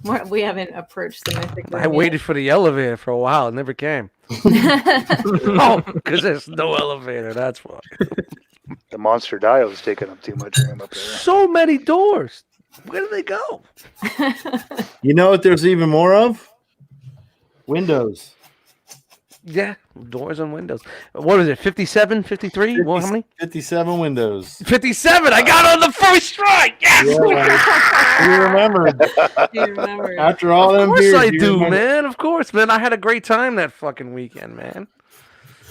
no. We haven't approached the mythic room I waited for the elevator for a while. It never came. Oh, because there's no elevator. That's why. The monster dio's taking up too much room up there. So many doors. Where do they go? You know what? There's even more of windows. Yeah, doors and windows. What is it? 57, 53? Well, how many? 57 windows. 57. I got on the first try. Yes. Yeah, you remembered. You remember? After all Of them course beers, I you do, remember. man. Of course, man. I had a great time that fucking weekend, man.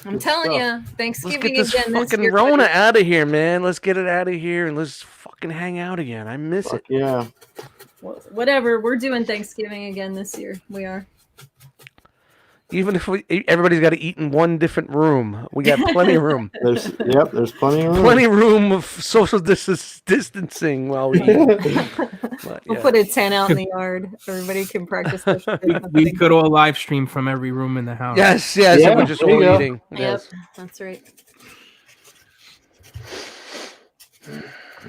I'm telling stuff. you, Let's Thanksgiving get this again this fucking year. Rona out of here, man. Let's get it out of here and let's fucking hang out again. I miss Fuck it. yeah. Whatever, we're doing Thanksgiving again this year. We are. Even if everybody's got to eat in one different room, we got plenty of room. There's plenty of room. Plenty of room of social distancing while we eat. But, We'll yeah. put a tent out in the yard. Everybody can practice this. We could all live stream from every room in the house. Yes, Yeah, and we're just there you all go. eating. Yep, Yes. that's right.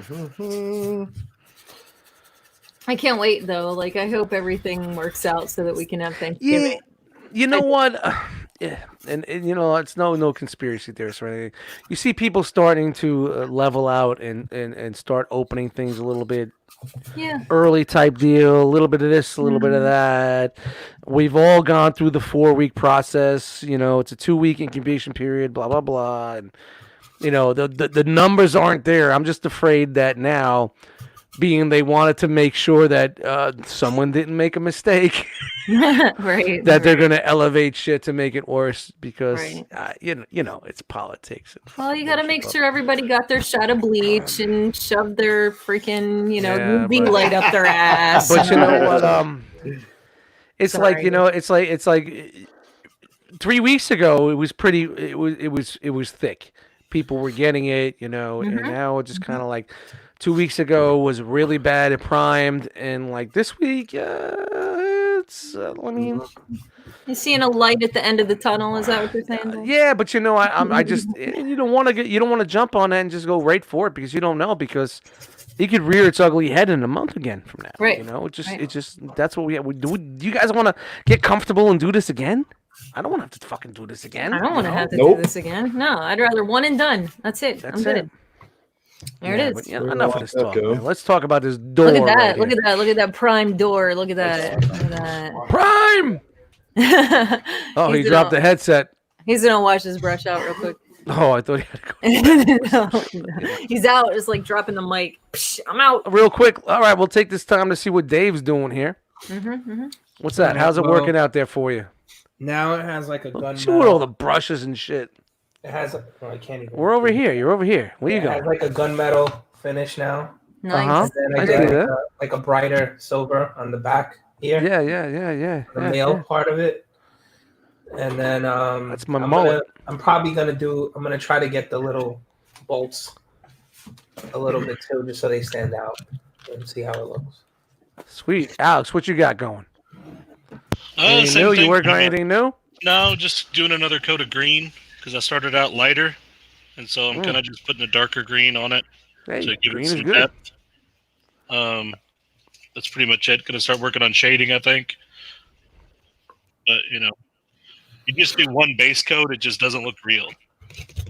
Mhm. I can't wait though. Like I hope everything works out so that we can have Thanksgiving. Yeah, you know what? Yeah, and you know it's no conspiracy theorist or anything. You see people starting to level out and start opening things a little bit Yeah. early type deal, a little bit of this, a little bit of that. We've all gone through the 4-week process. You know, it's a 2-week incubation period, blah blah blah, and you know the numbers aren't there. I'm just afraid that now, being they wanted to make sure that someone didn't make a mistake. Right. That they're going to elevate shit to make it worse because Right. you know it's politics. Well, you got to make sure everybody got their shot of bleach and shove their freaking, UV light up their ass. But you know what? It's like it's like 3 weeks ago it was pretty. It was thick. People were getting it, and now it's just kind of like 2 weeks ago was really bad. It primed, and like this week, it's. I mean. You seeing a light at the end of the tunnel? Is that what you're saying? Yeah, but I just you don't want to jump on that and just go right for it because you don't know because it could rear its ugly head in a month again from now. Right. It just that's what we have. Do you guys want to get comfortable and do this again? I don't want to have to fucking do this again. I don't want to have to do this again. No, I'd rather one and done. That's it. I'm good. There it is. But, enough of this talk. Man. Let's talk about this door. Look at that. Right look at that. Look at that prime door. Look at that. Look at that. Prime. Oh, he dropped the headset. He's gonna wash his brush out real quick. Oh, I thought he had to go. No. He's out, just like dropping the mic. Psh, I'm out. Real quick. All right, we'll take this time to see what Dave's doing here. What's that? How's it working out there for you? Now it has like a gun. See with all the brushes and shit. It has a. Oh, I can't even. We're over here. You're over here. Where you going? It has like a gunmetal finish now. Nice. And then I get like a brighter silver on the back here. Yeah. The male part of it. And then that's my mullet. I'm gonna try to get the little bolts a little bit too, just so they stand out and see how it looks. Sweet. Alex, what you got going? Anything new? You working on anything new? No, just doing another coat of green because I started out lighter, and so I'm kind of just putting a darker green on it to give it some depth. That's pretty much it. Going to start working on shading, I think. But you just do one base coat, it just doesn't look real.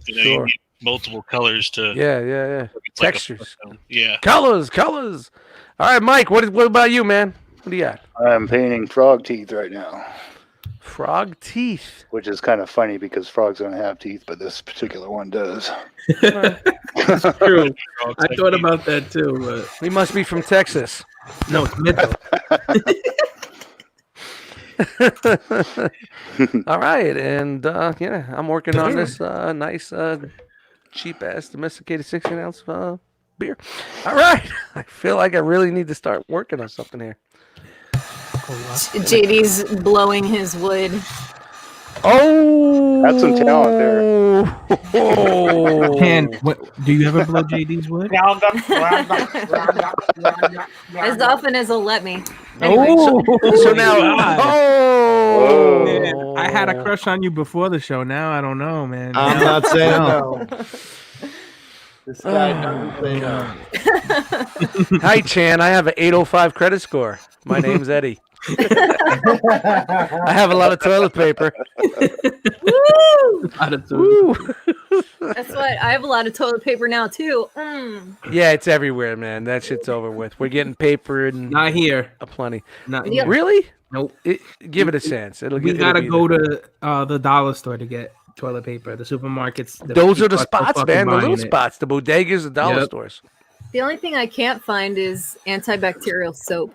You need multiple colors to. Yeah. Textures. Yeah. Colors. All right, Mike. What about you, man? What do you got? I'm painting frog teeth right now. Frog teeth. Which is kind of funny because frogs don't have teeth, but this particular one does. That's true. I thought about that too. But... He must be from Texas. No, it's Midland. All right, and I'm working on this nice, cheap ass domesticated 16-ounce beer. All right, I feel like I really need to start working on something here. JD's blowing his wood. Oh, that's some talent there. Oh. And what do you ever blow JD's wood? As often as he'll let me. Anyway, so now, man, I had a crush on you before the show. Now I don't know, man. I'm not saying no. This guy doesn't say no. Hi, Chan. I have an 805 credit score. My name's Eddie. I have a lot of toilet paper. Woo! Woo! That's what I have a lot of toilet paper now too. Yeah, it's everywhere, man. That shit's over with. We're getting paper and not here. Aplenty. Not here. Really? Nope. Give it a chance. We gotta go to the dollar store to get toilet paper. The supermarkets. Those are the spots, man. The little spots, the bodegas, the dollar stores. The only thing I can't find is antibacterial soap.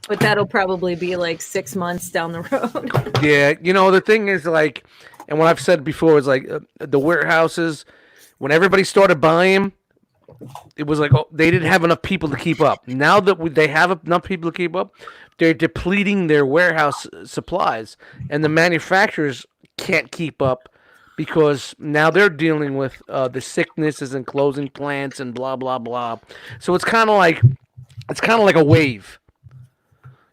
But that'll probably be like 6 months down the road. Yeah, the thing is like, and what I've said before is like the warehouses, when everybody started buying, it was like they didn't have enough people to keep up. Now that they have enough people to keep up, they're depleting their warehouse supplies, and the manufacturers can't keep up because now they're dealing with the sicknesses and closing plants and blah blah blah. So it's kind of like a wave.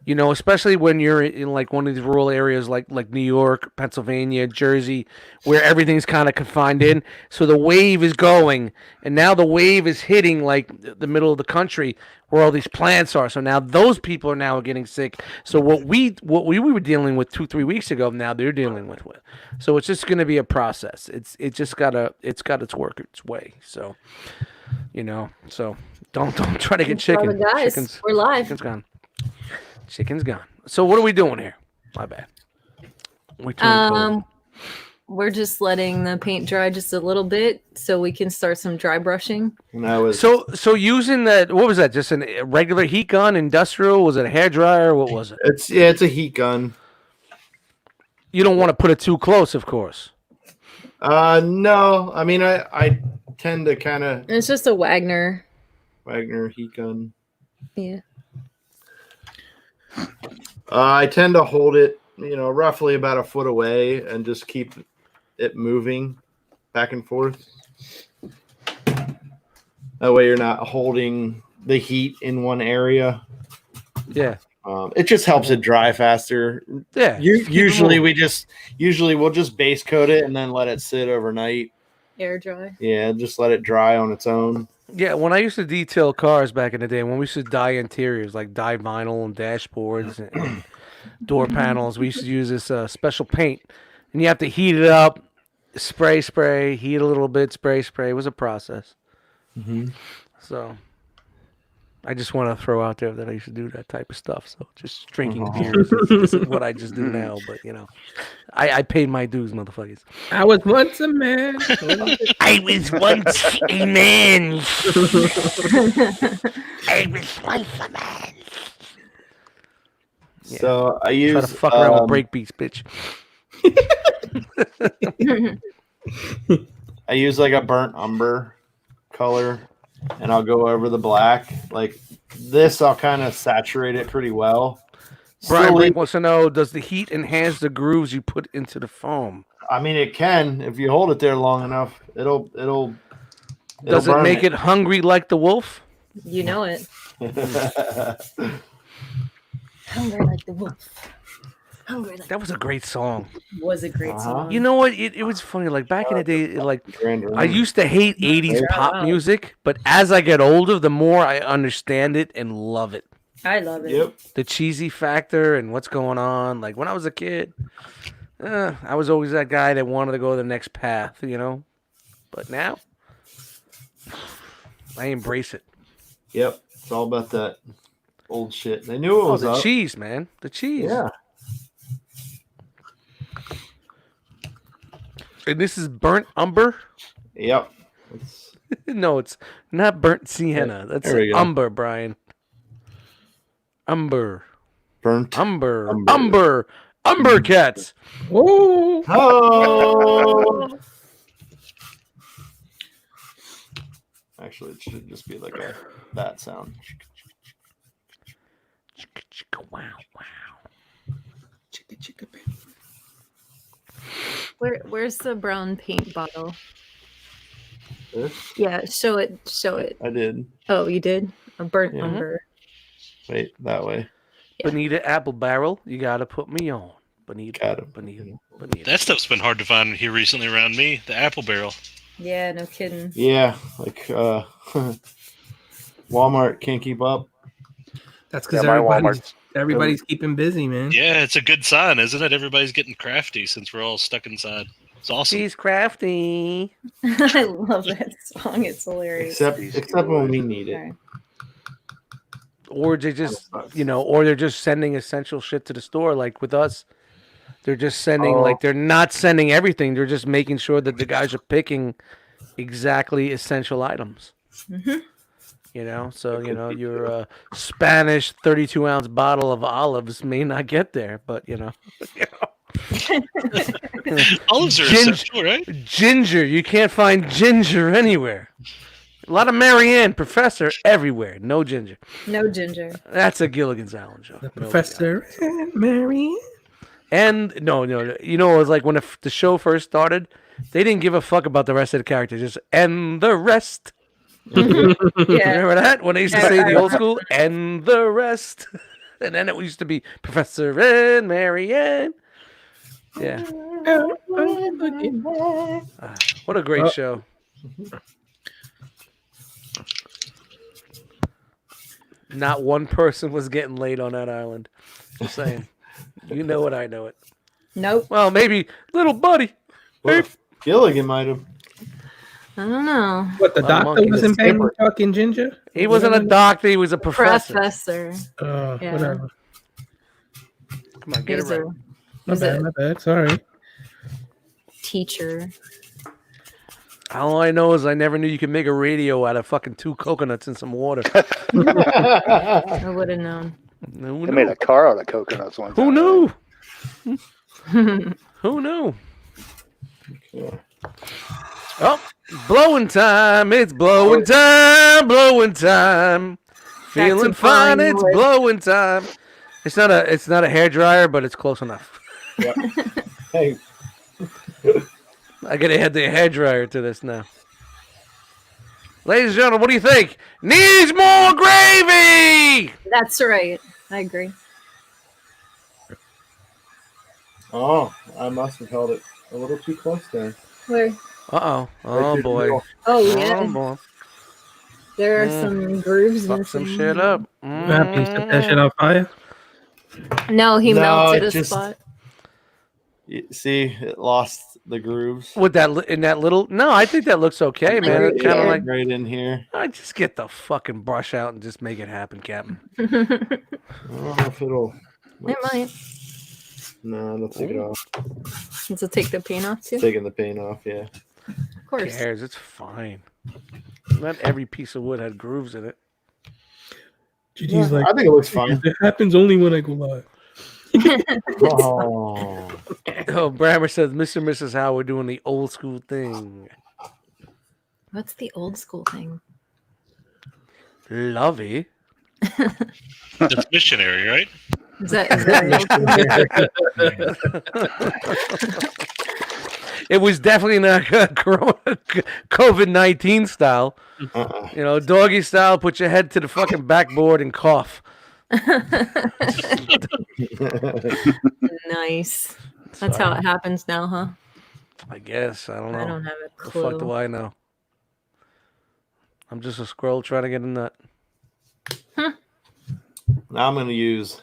You know, especially when you're in like one of these rural areas like New York, Pennsylvania, Jersey, where everything's kind of confined in. So the wave is going, and now the wave is hitting like the middle of the country where all these plants are. So now those people are now getting sick. So what we were dealing with 2-3 weeks ago, now they're dealing with. So it's just going to be a process. It's got its work its way. So, you know, so don't try to get chicken. Guys, we're live. Chicken's gone. Chicken's gone. So what are we doing here? My bad. We're just letting the paint dry just a little bit so we can start some dry brushing. And that was So using that, what was that? Just a regular heat gun, industrial? Was it a hair dryer? What was it? it's a heat gun. You don't want to put it too close, of course. No, I mean I tend to kind of It's just a Wagner. heat gun. Yeah. I tend to hold it, roughly about a foot away and just keep it moving back and forth. That way you're not holding the heat in one area. Yeah. It just helps it dry faster. Yeah. Usually we'll just base coat it and then let it sit overnight. Air dry. Yeah, just let it dry on its own. Yeah, when I used to detail cars back in the day, when we used to dye interiors, like dye vinyl and dashboards and door panels, we used to use this special paint. And you have to heat it up, spray, heat a little bit, spray. It was a process. Mm-hmm. So I just want to throw out there that I used to do that type of stuff. So just drinking beers is what I just do now. But, I paid my dues, motherfuckers. I was once a man. I was once a man. I was once a man. Yeah. So I use Try to fuck around with break beats, bitch. I use like a burnt umber color, and I'll go over the black. Like this, I'll kind of saturate it pretty well. Brian Blake wants to know: does the heat enhance the grooves you put into the foam? I mean, it can if you hold it there long enough. It'll Does it make it hungry like the wolf? You know it. Hungry like the wolf. Hungry like That was a great song. was a great song. You know what? It was funny. Like back in the day, I used to hate 80s pop music, but as I get older, the more I understand it and love it. I love it. Yep. The cheesy factor and what's going on. Like when I was a kid, I was always that guy that wanted to go the next path, But now, I embrace it. Yep. It's all about that old shit. They knew it was the up. cheese, man. The cheese. Yeah. And this is burnt umber? Yep. No, it's not burnt sienna. That's umber, Brian. Umber. Burnt Umber cats. Whoa. Oh. Actually, it should just be like that sound. Wow. Where's the brown paint bottle? This? Yeah, show it. I did. Oh, you did? A burnt Yeah. umber. Wait, that way. Yeah. Bonita apple barrel. You gotta put me on. Bonita. Got it. Bonita. That stuff's been hard to find here recently around me. The apple barrel. Yeah, no kidding. Yeah, like Walmart can't keep up. That's because Yeah, my everybody's keeping busy, man. Yeah, it's a good sign, isn't it? Everybody's getting crafty since we're all stuck inside. It's awesome. She's crafty. I love that song. It's hilarious. Except when we need it. Sorry. Or they just, or they're just sending essential shit to the store. Like with us, they're just sending, they're not sending everything. They're just making sure that the guys are picking exactly essential items. Mm-hmm. So, your Spanish 32-ounce bottle of olives may not get there, but, Olives are essential, right? Ginger. You can't find ginger anywhere. A lot of Marianne, Professor, everywhere. No ginger. No ginger. That's a Gilligan's Island joke. The Professor and Mary. And no. It was like when the show first started, they didn't give a fuck about the rest of the characters. Just, and the rest. Yeah. Remember that? When they used to say the old school, and the rest. And then it used to be Professor and Marianne. Yeah. What a great show. Not one person was getting laid on that island. Just saying. You know it, I know it. Nope. Well, maybe little buddy. Well, Gilligan might have. I don't know. What, the Well, doctor monkey wasn't skipper. banging fucking Ginger? He wasn't a doctor, he was a professor. Professor. Yeah. Whatever. Come on, get it He's right. My Is bad, it- my bad. Sorry. Teacher. All I know is I never knew you could make a radio out of fucking 2 coconuts and some water. I would have known. Who They made knew? a car out of coconuts one time. Who knew? Who knew? Yeah. Oh, blowing time. It's blowing time. Blowing time. Feeling fine. blowing It's wood. blowing time. It's not a hairdryer, but it's close enough. Yep. Hey, I gotta add the hairdryer to this now. Ladies and gentlemen, what do you think? Needs more gravy! That's right. I agree. oh, I must have held it a little too close there. Where? Uh-oh. Right Oh, through the boy. middle. Oh yeah. Oh, boy. There are some grooves Fuck missing. some shit up. What happened? You set that shit on fire? No, he No, melted it a just- spot. You see, it lost the grooves. With that in that little... No, I think that looks okay, man. Right It's kind of here. like... right in here. I just get the fucking brush out and just make it happen, Captain. I don't know if it'll. It might. No, don't take it off. Does it take the paint off too? Taking the paint off, yeah. Of Who course. cares? It's fine. Not every piece of wood had grooves in it. GG's like, I think it looks fine. it happens only when I go live. Oh, Oh, Brammer says, Mr. and Mrs. Howard doing the old school thing. What's the old school thing? Lovey. That's missionary, right? Is that It was definitely not COVID-19 style. uh-uh. You know, doggy style, put your head to the fucking backboard and cough. nice? That's how it happens now, huh? I guess. I don't know. I don't have a The fuck do clue. I know? I'm just a squirrel trying to get a nut. Now I'm going to use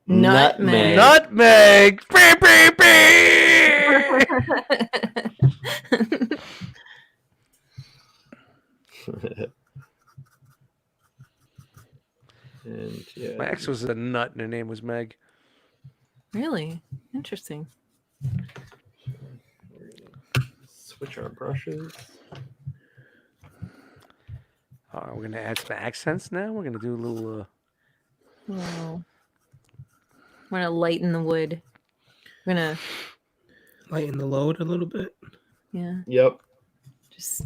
Nutmeg. Nutmeg! Beep, beep, beep! And yeah, My ex was a nut and her name was Meg. Really interesting. switch our brushes. We're gonna add some accents now. We're gonna do a little. Wow. We're gonna lighten the wood. We're gonna, Lighten the load a little bit. yeah, Yep. just.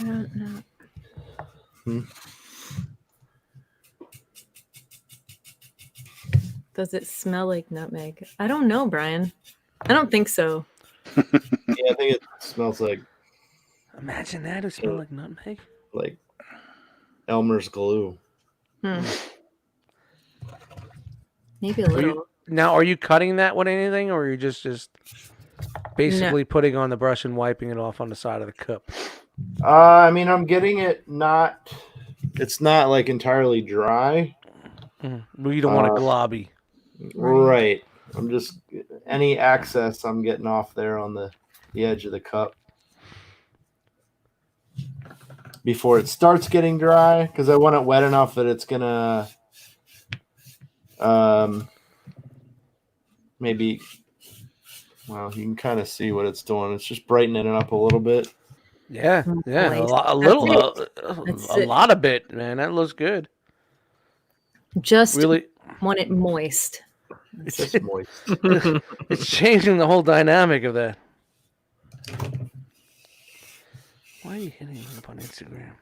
I don't know. Does it smell like nutmeg? I don't know, Brian. I don't think so. Yeah, I think it smells like Imagine that. It smelled like nutmeg. Elmer's glue. Hmm. Maybe a Are you- little. Now, are you cutting that with anything, or are you just basically putting on the brush and wiping it off on the side of the cup? I mean, I'm getting it not. It's not like entirely dry. Well, you don't want it globby. Right. I'm just any excess I'm getting off there on the edge of the cup before it starts getting dry, because I want it wet enough that it's gonna maybe, well, you can kind of see what it's doing. It's just brightening it up a little bit. Yeah, yeah, Nice. a little, That's a it. lot of bit, man. That looks good. Just Really, want it moist. It's just moist. it's changing the whole dynamic of that. Why are you hitting me up on Instagram?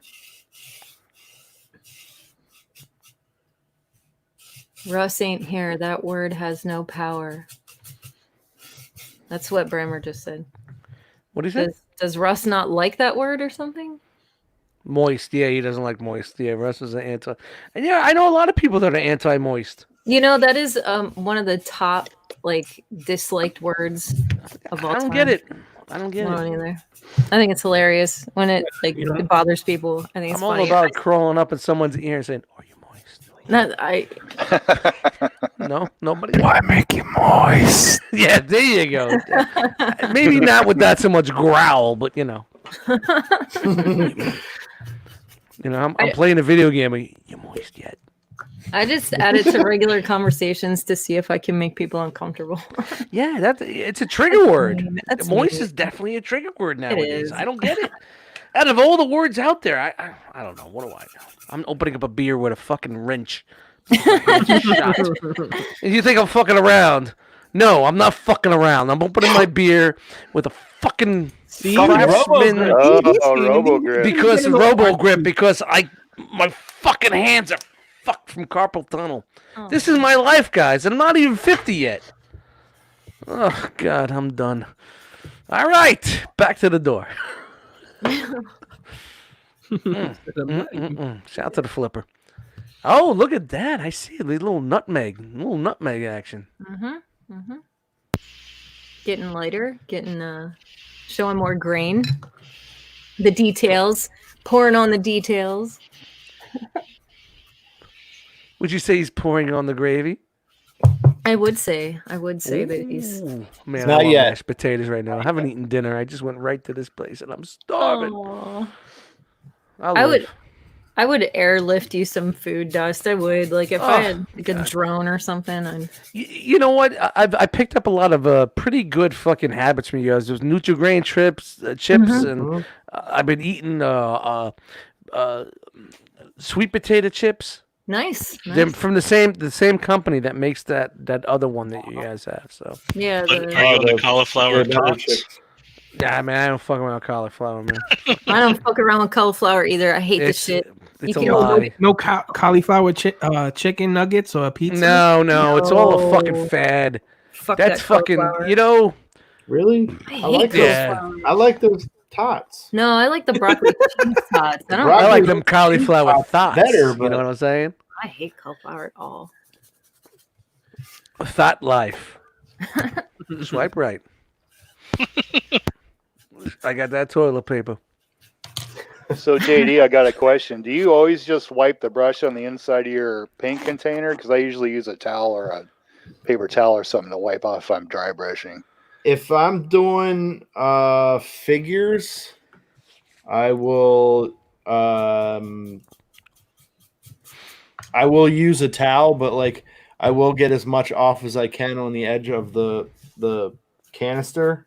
Russ ain't here. That word has no power. That's what Bremer just said. What do you say? Does Russ not like that word or something? Moist. Yeah, he doesn't like moist. Yeah, Russ is an anti. And yeah, I know a lot of people that are anti-moist. You know, that is one of the top like disliked words of all I don't time. get it. I don't get I it. don't either. I think it's hilarious when it like You know? it bothers people. I think it's I'm all funny. about crawling up in someone's ear and saying, "Are you moist?" Not, I No, nobody. Why make you moist? Yeah, there you go. Maybe not with that so much growl, but you know. I'm playing a video game. You moist yet? I just add it to regular conversations to see if I can make people uncomfortable. Yeah, it's a trigger word. That's Moist mean. is definitely a trigger word nowadays. is. I don't get it. Out of all the words out there, I don't know. What do I know? I'm opening up a beer with a fucking wrench. Shot. And you think I'm fucking around? No, I'm not fucking around. I'm opening my beer with a fucking Craftsman Robo Grip. because Robo Grip because my fucking hands are fucked from carpal tunnel. Oh. This is my life, guys. I'm not even 50 yet. Oh God, I'm done. All right, back to the door. Shout out to the flipper. Oh, look at that! I see a little nutmeg action. Getting lighter, getting showing more grain. The details, pouring on the details. Would you say he's pouring on the gravy? I would say that he's. Ooh, man, Not I love yet. mashed potatoes right now. I haven't eaten dinner. I just went right to this place and I'm starving. Aw. I'll I would airlift you some food dust. I would, like, if I had like a drone or something. You know what? I picked up a lot of pretty good fucking habits from you guys. There's Nutri-Grain chips, and I've been eating sweet potato chips. Nice. They're from the same company that makes that other one that you guys have. So Yeah. But are you on the cauliflower tots? yeah, man, I don't fuck around with cauliflower, man. I don't fuck around with cauliflower either. I hate the shit. It's You a can- lie. No cauliflower chicken nuggets or a pizza. No, it's all a No. fucking fad. Fuck That's that fucking, cauliflower. Really? I hate like those. Yeah. cauliflower. I like those tots. No, I like the broccoli cheese tots. I don't. Broccoli- I like them cauliflower thoughts. better, You but- know what I'm saying? I hate cauliflower at all. Thought life. Swipe right. I got that toilet paper. So JD, I got a question. Do you always just wipe the brush on the inside of your paint container? Because I usually use a towel or a paper towel or something to wipe off if I'm dry brushing. If I'm doing figures, I will use a towel, but like I will get as much off as I can on the edge of the canister.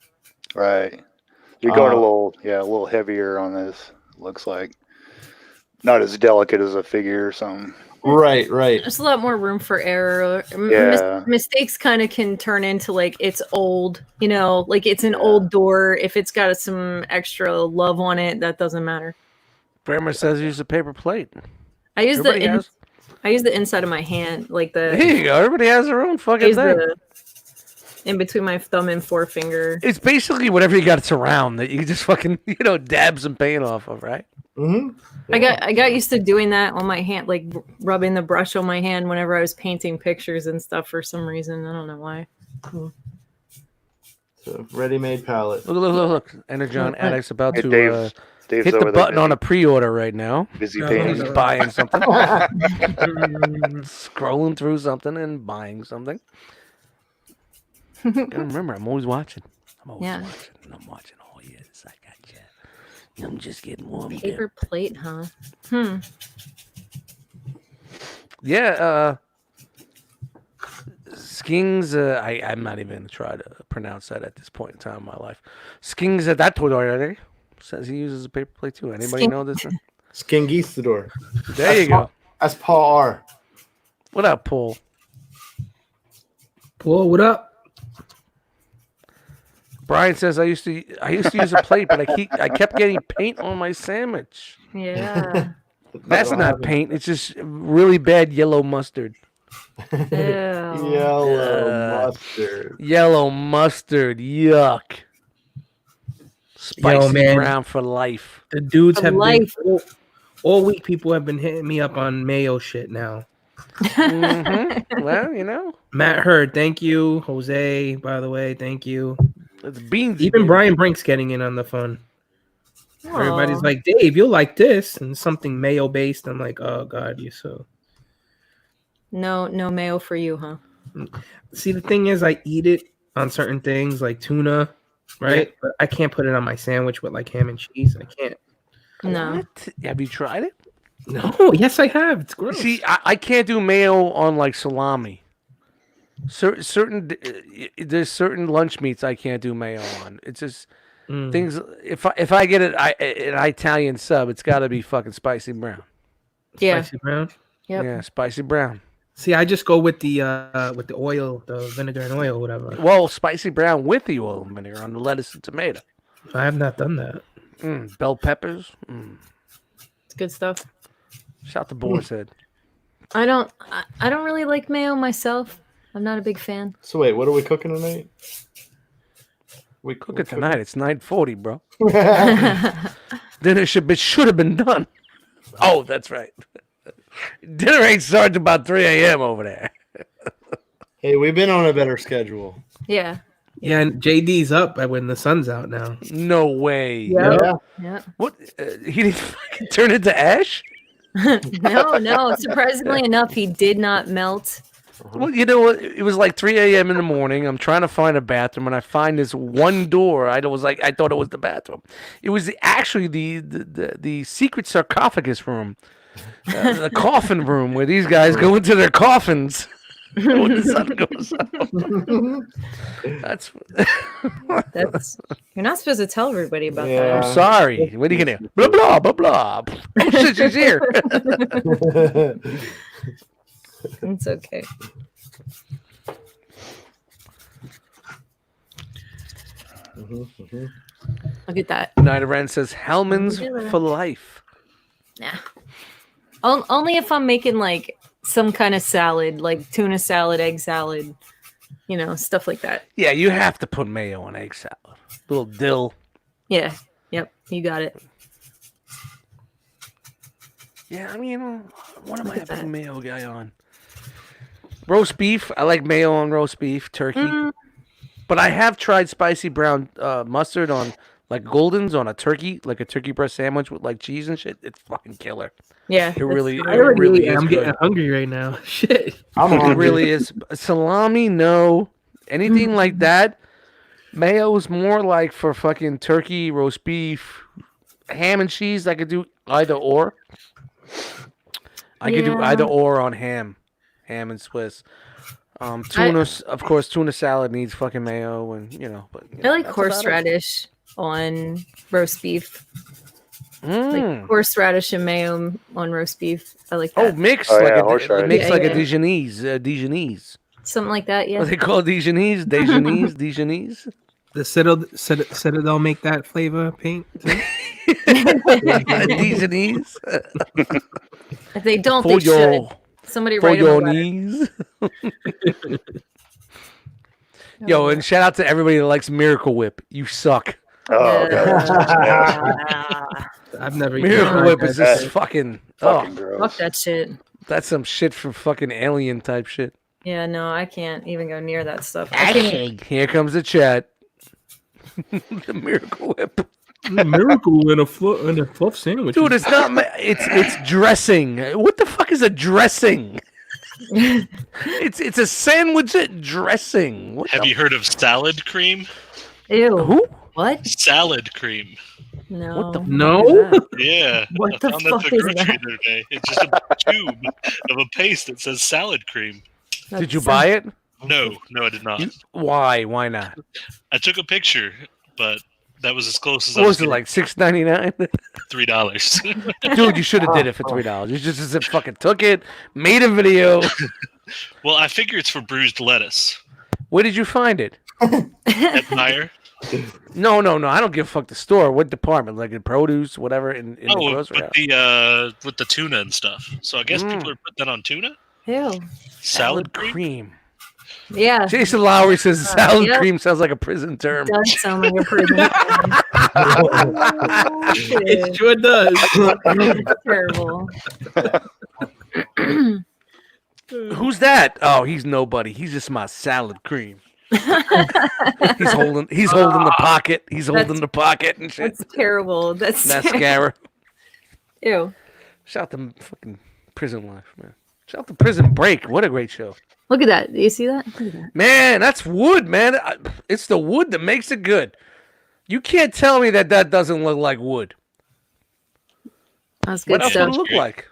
Right. You're going a little heavier on this. Looks like not as delicate as a figure or something. Right. There's a lot more room for error. Yeah. Mistakes kind of can turn into like it's old, like it's an old door. If it's got some extra love on it, that doesn't matter. Brammer says use a paper plate. I use Everybody has- I use the inside of my hand, like the There you go. Everybody has their own I fucking use thing. in between my thumb and forefinger. It's basically whatever you got to round that you can just fucking, dab some paint off of, right? Mm-hmm. I got used to doing that on my hand, like rubbing the brush on my hand whenever I was painting pictures and stuff for some reason. I don't know why. So ready-made palette. Look. Energon Addict's about Hey, to Dave's hit the over there button on a pre-order right now. busy No, painting. He's buying something. Scrolling through something and buying something. Gotta remember, I'm always watching. I'm watching all years. I got you. I'm just getting warm. Paper plate, huh? Yeah, Skings, I'm not even going to try to pronounce that at this point in time in my life. Skings at that toy says he uses a paper plate too. Anybody know this? Skingistador. There you go. That's Paul R. What up, Paul? Paul, what up? Brian says I used to use a plate, but I kept getting paint on my sandwich. Yeah. That's not paint. It's just really bad yellow mustard. Ew. Yellow mustard. Yellow mustard. Yuck. Spicy man. brown for life. The dudes For have life. been All week, people have been hitting me up on mayo shit now. Well, you know, Matt Hurd, thank you. Jose, by the way, thank you. it's beansy. Even baby. Brian Brink's getting in on the fun. Everybody's Aw. like, Dave, you'll like this, and something mayo based. I'm like, oh god, you so. No mayo for you, huh? See, the thing is, I eat it on certain things like tuna, right? But I can't put it on my sandwich with like ham and cheese. I can't. No. What? Have you tried it? No, yes, I have. It's gross. See, I can't do mayo on like salami. There's certain lunch meats I can't do mayo on. It's just things. If I get an Italian sub, it's got to be fucking spicy brown. Yeah. Spicy brown. Yep. Yeah, spicy brown. See, I just go with the oil, the vinegar and oil, whatever. Well, spicy brown with the oil and vinegar on the lettuce and tomato. I have not done that. Bell peppers. It's good stuff. Shout to Boar's Head. I don't really like mayo myself. I'm not a big fan. So wait, what are we cooking tonight? We Cook it tonight. It's 9:40, bro. Dinner should have been done. Oh, that's right. Dinner ain't starting about 3 a.m. over there. Hey, we've been on a better schedule. Yeah. Yeah, and JD's up when the sun's out now. No way. Yeah. Yeah. What? He didn't fucking turn into ash? No. Surprisingly enough, he did not melt. Well, you know what? It was like 3 a.m. in the morning. I'm trying to find a bathroom, and I find this one door. I thought it was the bathroom. It was actually the secret sarcophagus room, the coffin room, where these guys go into their coffins when the sun goes up. That's you're not supposed to tell everybody about Yeah. I'm sorry. What are you gonna do? Blah blah blah blah. Oh shit, she's here. that. It's okay. Look at that. Night Ren says Hellman's for life. Nah. Only if I'm making like some kind of salad, like tuna salad, egg salad, stuff like that. Yeah, you have to put mayo on egg salad. Little dill. Yeah. Yep. You got it. Yeah, I mean, what am I a big mayo guy on? Roast beef. I like mayo on roast beef. Turkey. But I have tried spicy brown mustard on like Golden's on a turkey, like a turkey breast sandwich with like cheese and shit. It's fucking killer. Yeah. It really is. I'm getting good. hungry right now. Shit. It really is. Salami, no. Anything like that. Mayo is more like for fucking turkey, roast beef, ham and cheese. I could do either or. I could do either or on ham and Swiss. Tuna, of course, tuna salad needs fucking mayo, and But I like horseradish on roast beef. Like horseradish and mayo on roast beef. I like that. Oh, mixed Oh, like yeah, a horseradish. mixed like a Yeah. Dijonese. Something like that. Yeah. What they call Dijonese? Dijonese. The Citadel make that flavor paint. Dijonese. If they don't, For they should. your Somebody for write them a your letter. knees. Yo, and shout out to everybody that likes Miracle Whip. You suck. Oh, God. I've never Miracle Whip is that. just fucking. Fucking Oh, gross. Fuck that shit. that's some shit from fucking alien type shit. Yeah, no, I can't even go near that stuff. I can't. Here comes the chat. The Miracle Whip. Miracle in a fluff sandwich. Dude, it's not. It's dressing. What the fuck is a dressing? It's a sandwich dressing. What Have the you heard of salad cream? Ew. Who? What? Salad cream. No. What the No. Yeah. What I the found fuck that the is grocery that? the other day. It's just a tube of a paste that says salad cream. Did you buy it? No, I did not. Why? Why not? I took a picture, but that was as close as I What was was it like $6.99? $3. Dude, you should have did it for $3. You just fucking took it, made a video. Well, I figure it's for bruised lettuce. Where did you find it? At Meyer. No. I don't give a fuck the store. What department? Like in produce, whatever, in the Oh, grocery but house. with the tuna and stuff. So I guess people are putting that on tuna. Ew. Salad cream. Yeah. Jason Lowry says salad Yep. cream sounds like a prison term. Does sound like a prison. It sure does. Terrible. Who's that? Oh, he's nobody. He's just my salad cream. He's holding the pocket. He's holding the pocket and shit. That's terrible. That's Mascara. Ew. Shout to fucking Prison Life, man. Shout to Prison Break. What a great show. Look at that. Do you see that? Look at that. Man, that's wood, man. It's the wood that makes it good. You can't tell me that doesn't look like wood. That's What good else would stuff. it look like?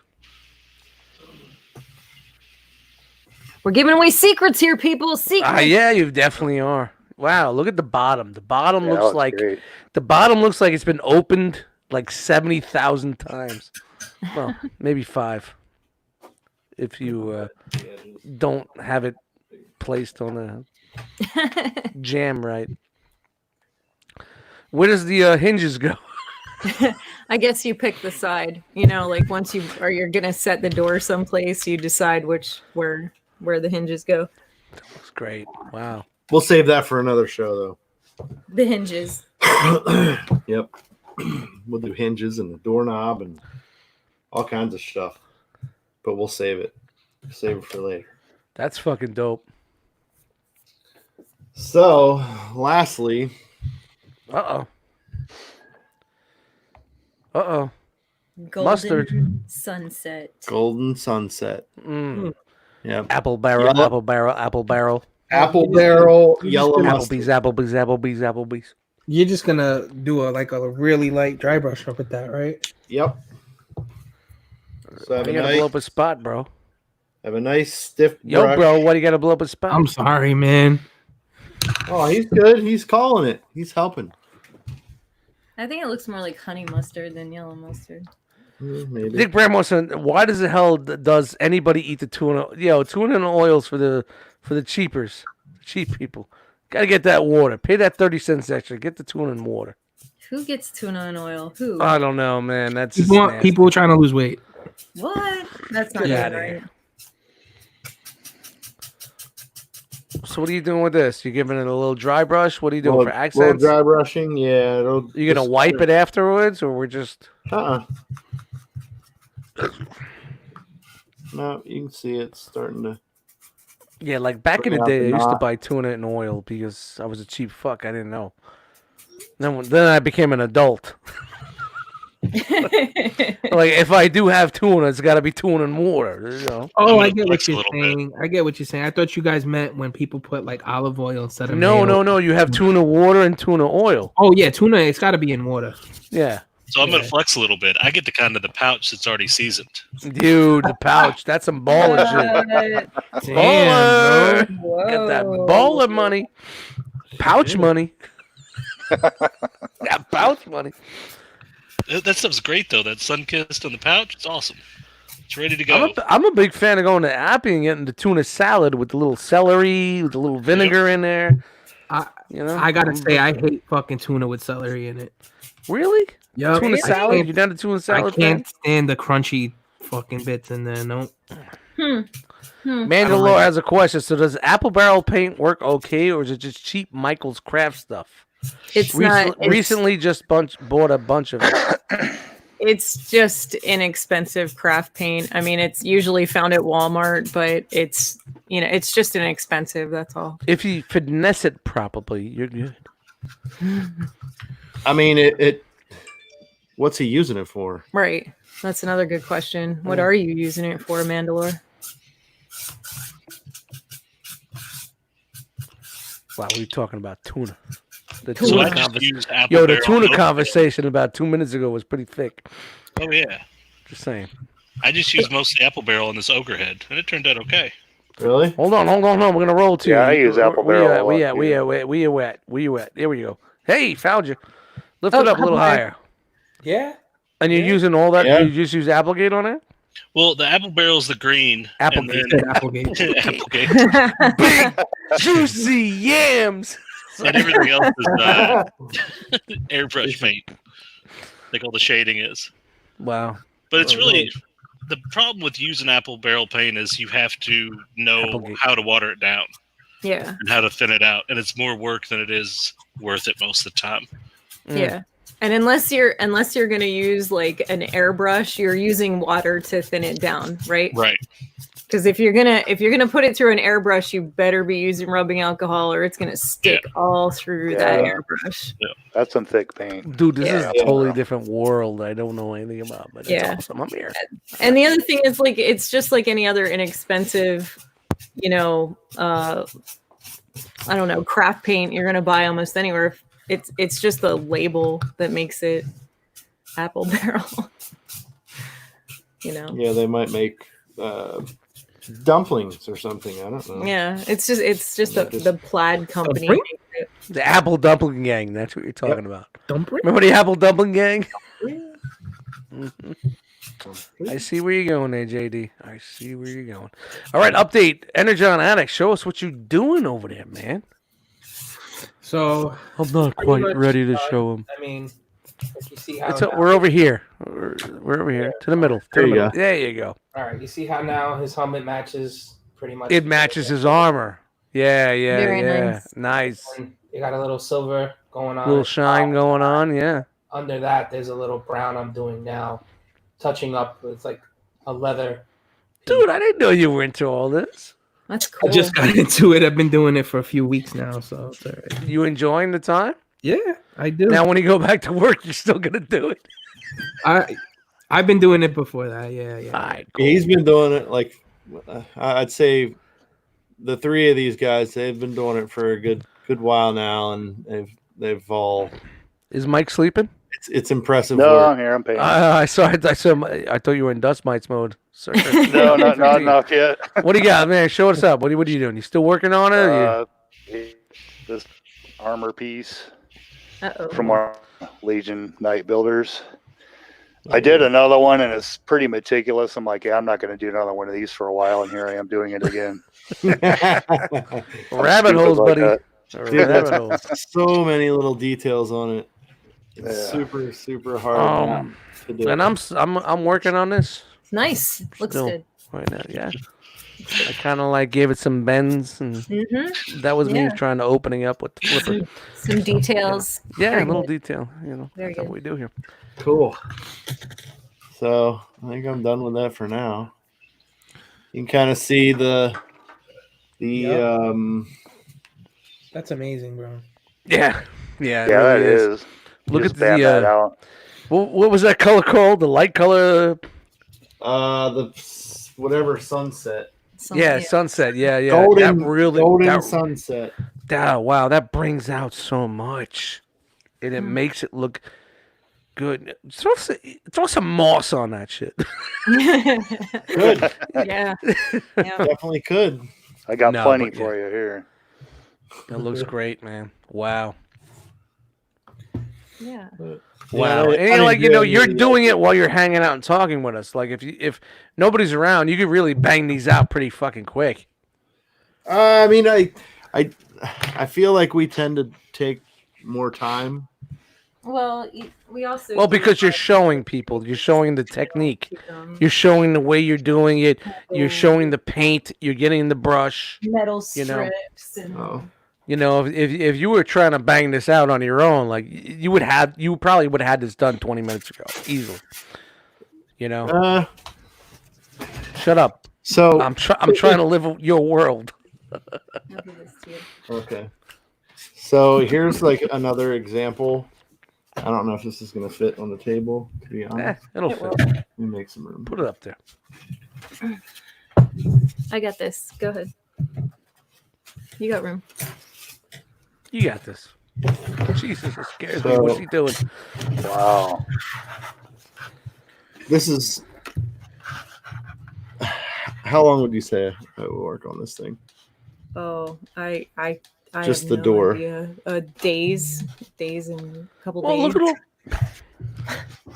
We're giving away secrets here, people. Secrets. Yeah, you definitely are. Wow, look at the bottom. The bottom Yeah, that looks was like great. it's been opened like 70,000 times. Well, maybe 5. If you don't have it placed on a jam right. Where does the hinges go? I guess you pick the side. You know, like once you're gonna set the door someplace, you decide where the hinges go. Looks great. Wow. We'll save that for another show, The hinges. though. Yep. We'll do hinges and the doorknob and all kinds of stuff. But we'll save it. Save it for later. That's fucking dope. So, lastly, Uh-oh. Uh-oh. Golden Mustard. sunset. Golden Sunset. Mm. Yep. Apple barrel, Yellow- apple barrel, apple barrel. Apple barrel, yellow Applebee's, mustard. Applebee's. You're just gonna do a really light dry brush up with that, right? Yep. So I have You a gotta blow up a nice, spot, bro. stiff Yo, brush. bro, why do you gotta blow up a spot? I'm sorry, man. Oh, he's good. He's calling it. He's helping. I think it looks more like honey mustard than yellow mustard. Maybe. Dick Bramwell, why does the hell does anybody eat the tuna? Yo, tuna and oils for the cheapers, cheap people. Gotta get that water. Pay that 30 cents extra. Get the tuna and water. Who gets tuna and oil? Who? I don't know, man. That's just People, nasty. people trying to lose weight. What? That's not Get good, outta right? here. So what are you doing with this? You giving it a little dry brush? What are you doing for Little accents? dry brushing. Yeah. You gonna wipe it afterwards, or we're just? No, you can see it's starting to. Yeah, like back in the Bring out day, the I used to knot. buy tuna and oil because I was a cheap fuck. I didn't know. Then I became an adult. Like if I do have tuna, it's got to be tuna and water. You know? Oh, I'm I gonna get what flex a you're little bit. saying. I get what you're saying. I thought you guys meant when people put like olive oil instead of No, mayo. no. You have tuna water and tuna oil. Oh yeah, tuna. It's got to be in water. Yeah, So I'm gonna flex a little bit. I get the kind of the pouch that's already seasoned. dude, the pouch. That's some baller shit. Damn, bro. Whoa. Got that baller money, pouch money. Got pouch money. That stuff's great though. That sun-kissed on the pouch, it's awesome. It's ready to go. I'm a big fan of going to Appy and getting the tuna salad with the little celery, with the little vinegar in there. You know, I gotta say, I hate fucking tuna with celery in it. Really? Yup. Tuna Really? salad? You done the tuna I salad? can't stand the crunchy fucking bits in there. No. Mandalore has a question. So does apple barrel paint work okay, or is it just cheap Michael's craft stuff? It's not. It's, Recently just bought a bunch of it. it's just inexpensive craft paint. I mean, it's usually found at Walmart, but it's it's just inexpensive. That's all. If you finesse it properly, you're good. I mean, it. What's he using it for? Right. That's another good question. What are you using it for, Mandalore? Wow, we were talking about tuna. The So tuna I just convers- used apple Yo, the barrel tuna milk. conversation about 2 minutes ago was pretty thick. Oh yeah. Just saying. I just used mostly apple barrel on this ogre head, and it turned out okay. Really? Hold on. We're gonna roll to Yeah, I you. use apple barrel a Where lot, too. you at? Here we go. Hey, found you. Lift it up a little okay. higher. Yeah. And you're using all that? Yeah. You just use Applegate on it? Well, the apple barrel's the green. Applegate. And then, Applegate. Applegate. Big juicy yams. And everything else is airbrush paint. Like all the shading is. Wow. But it's Oh, really the problem with using apple barrel paint is you have to know Applegate. how to water it down. Yeah. and how to thin it out. And it's more work than it is worth it most of the time. Yeah. And unless you're gonna use like an airbrush, you're using water to thin it down, right? Right. Because if you're gonna put it through an airbrush, you better be using rubbing alcohol, or it's gonna stick all through that Yeah. airbrush. That's some thick paint. Dude, this is a Yeah. totally different world. I don't know anything about, but it's Yeah. awesome. I'm here. And the other thing is, like, it's just like any other inexpensive, I don't know, craft paint you're gonna buy almost anywhere. It's just the label that makes it apple barrel. Yeah, they might make dumplings or something. I don't know. Yeah, it's just the plaid company. Dumpling? makes it. The Apple Dumpling Gang. That's what you're talking about. Dumpling? Remember the Apple Dumpling Gang? I see where you're going there, JD. I see where you're going. All right, update. Energon Addict, show us what you're doing over there, man. So I'm not pretty quite much ready to done. show him. I mean, you see how We're over here. We're over here. To the middle. There you go. There you go. all right, you see how now his helmet matches pretty much. It matches his armor. Yeah. Very Nice. And you got a little silver going on. Little shine going on, yeah. Under that, there's a little brown I'm doing now, touching up. It's like a leather. Dude, I didn't know you were into all this. That's I cool. just got into it. I've been doing it for a few weeks now, so it's all right. You enjoying the time? Yeah, I do. Now when you go back to work, you're still gonna do it. I've been doing it before that. Yeah. All right, Yeah, he's been doing it like I'd say the three of these guys, they've been doing it for a good while now, and they've all. Is Mike sleeping? It's impressive. No, work. I'm here. I'm painting. I saw. I thought you were in dust mites mode, sir. No, not yet. What do you got, man? Show us up. What are you doing? You still working on it? or This armor piece Uh-oh. from our Legion Night Builders. I did another one, and it's pretty meticulous. I'm like, yeah, I'm not going to do another one of these for a while, and here I am doing it again. Rabbit Stupid holes, like buddy. that. Dude, Rabbit holes. so many little details on it. It's Yeah. super hard to do. And I'm working on this Nice. Looks Still. good. right now. Yeah, I kind of like gave it some bends, and Mm-hmm. that was me Yeah. trying to opening up with the flipper. Some details. Yeah, Very a little good. detail. Very That's what good. we do here. Cool. So I think I'm done with that for now. You can kind of see the Yep. That's amazing, bro. Yeah, yeah, Yeah, that really is. Look Just at band the. that out. What was that color called? The light color. the whatever sunset. Yeah, sunset. Yeah. Golden, that really. golden that, sunset. wow, that brings out so much, and it Mm. makes it look good. Throw some moss on that shit. Good. Yeah. Yeah. Definitely could. I got No, plenty but for you here. That looks great, man. Wow. Yeah. Wow. Yeah, And like, you're really doing it while you're hanging out and talking with us. Like if nobody's around, you could really bang these out pretty fucking quick. I mean, I feel like we tend to take more time. Well, we also. Well, because you're showing people, you're showing the technique, um, you're showing the way you're doing it, you're showing the paint, you're getting the brush. metal you know. strips and. Oh. You know, if you were trying to bang this out on your own, like you probably would have had this done 20 minutes ago, easily. You know, shut up. So I'm trying to live your world. I'll do this to you. okay. So here's like another example. I don't know if this is gonna fit on the table, to be honest. It'll It will. fit. Let me make some room. Put it up there. I got this. Go ahead. You got room. You got this. Jesus, it scares me. So- What's he doing? Wow. This is how long would you say I would work on this thing? Oh, I Just have the no door. idea. Days and a couple Well, days. look at all.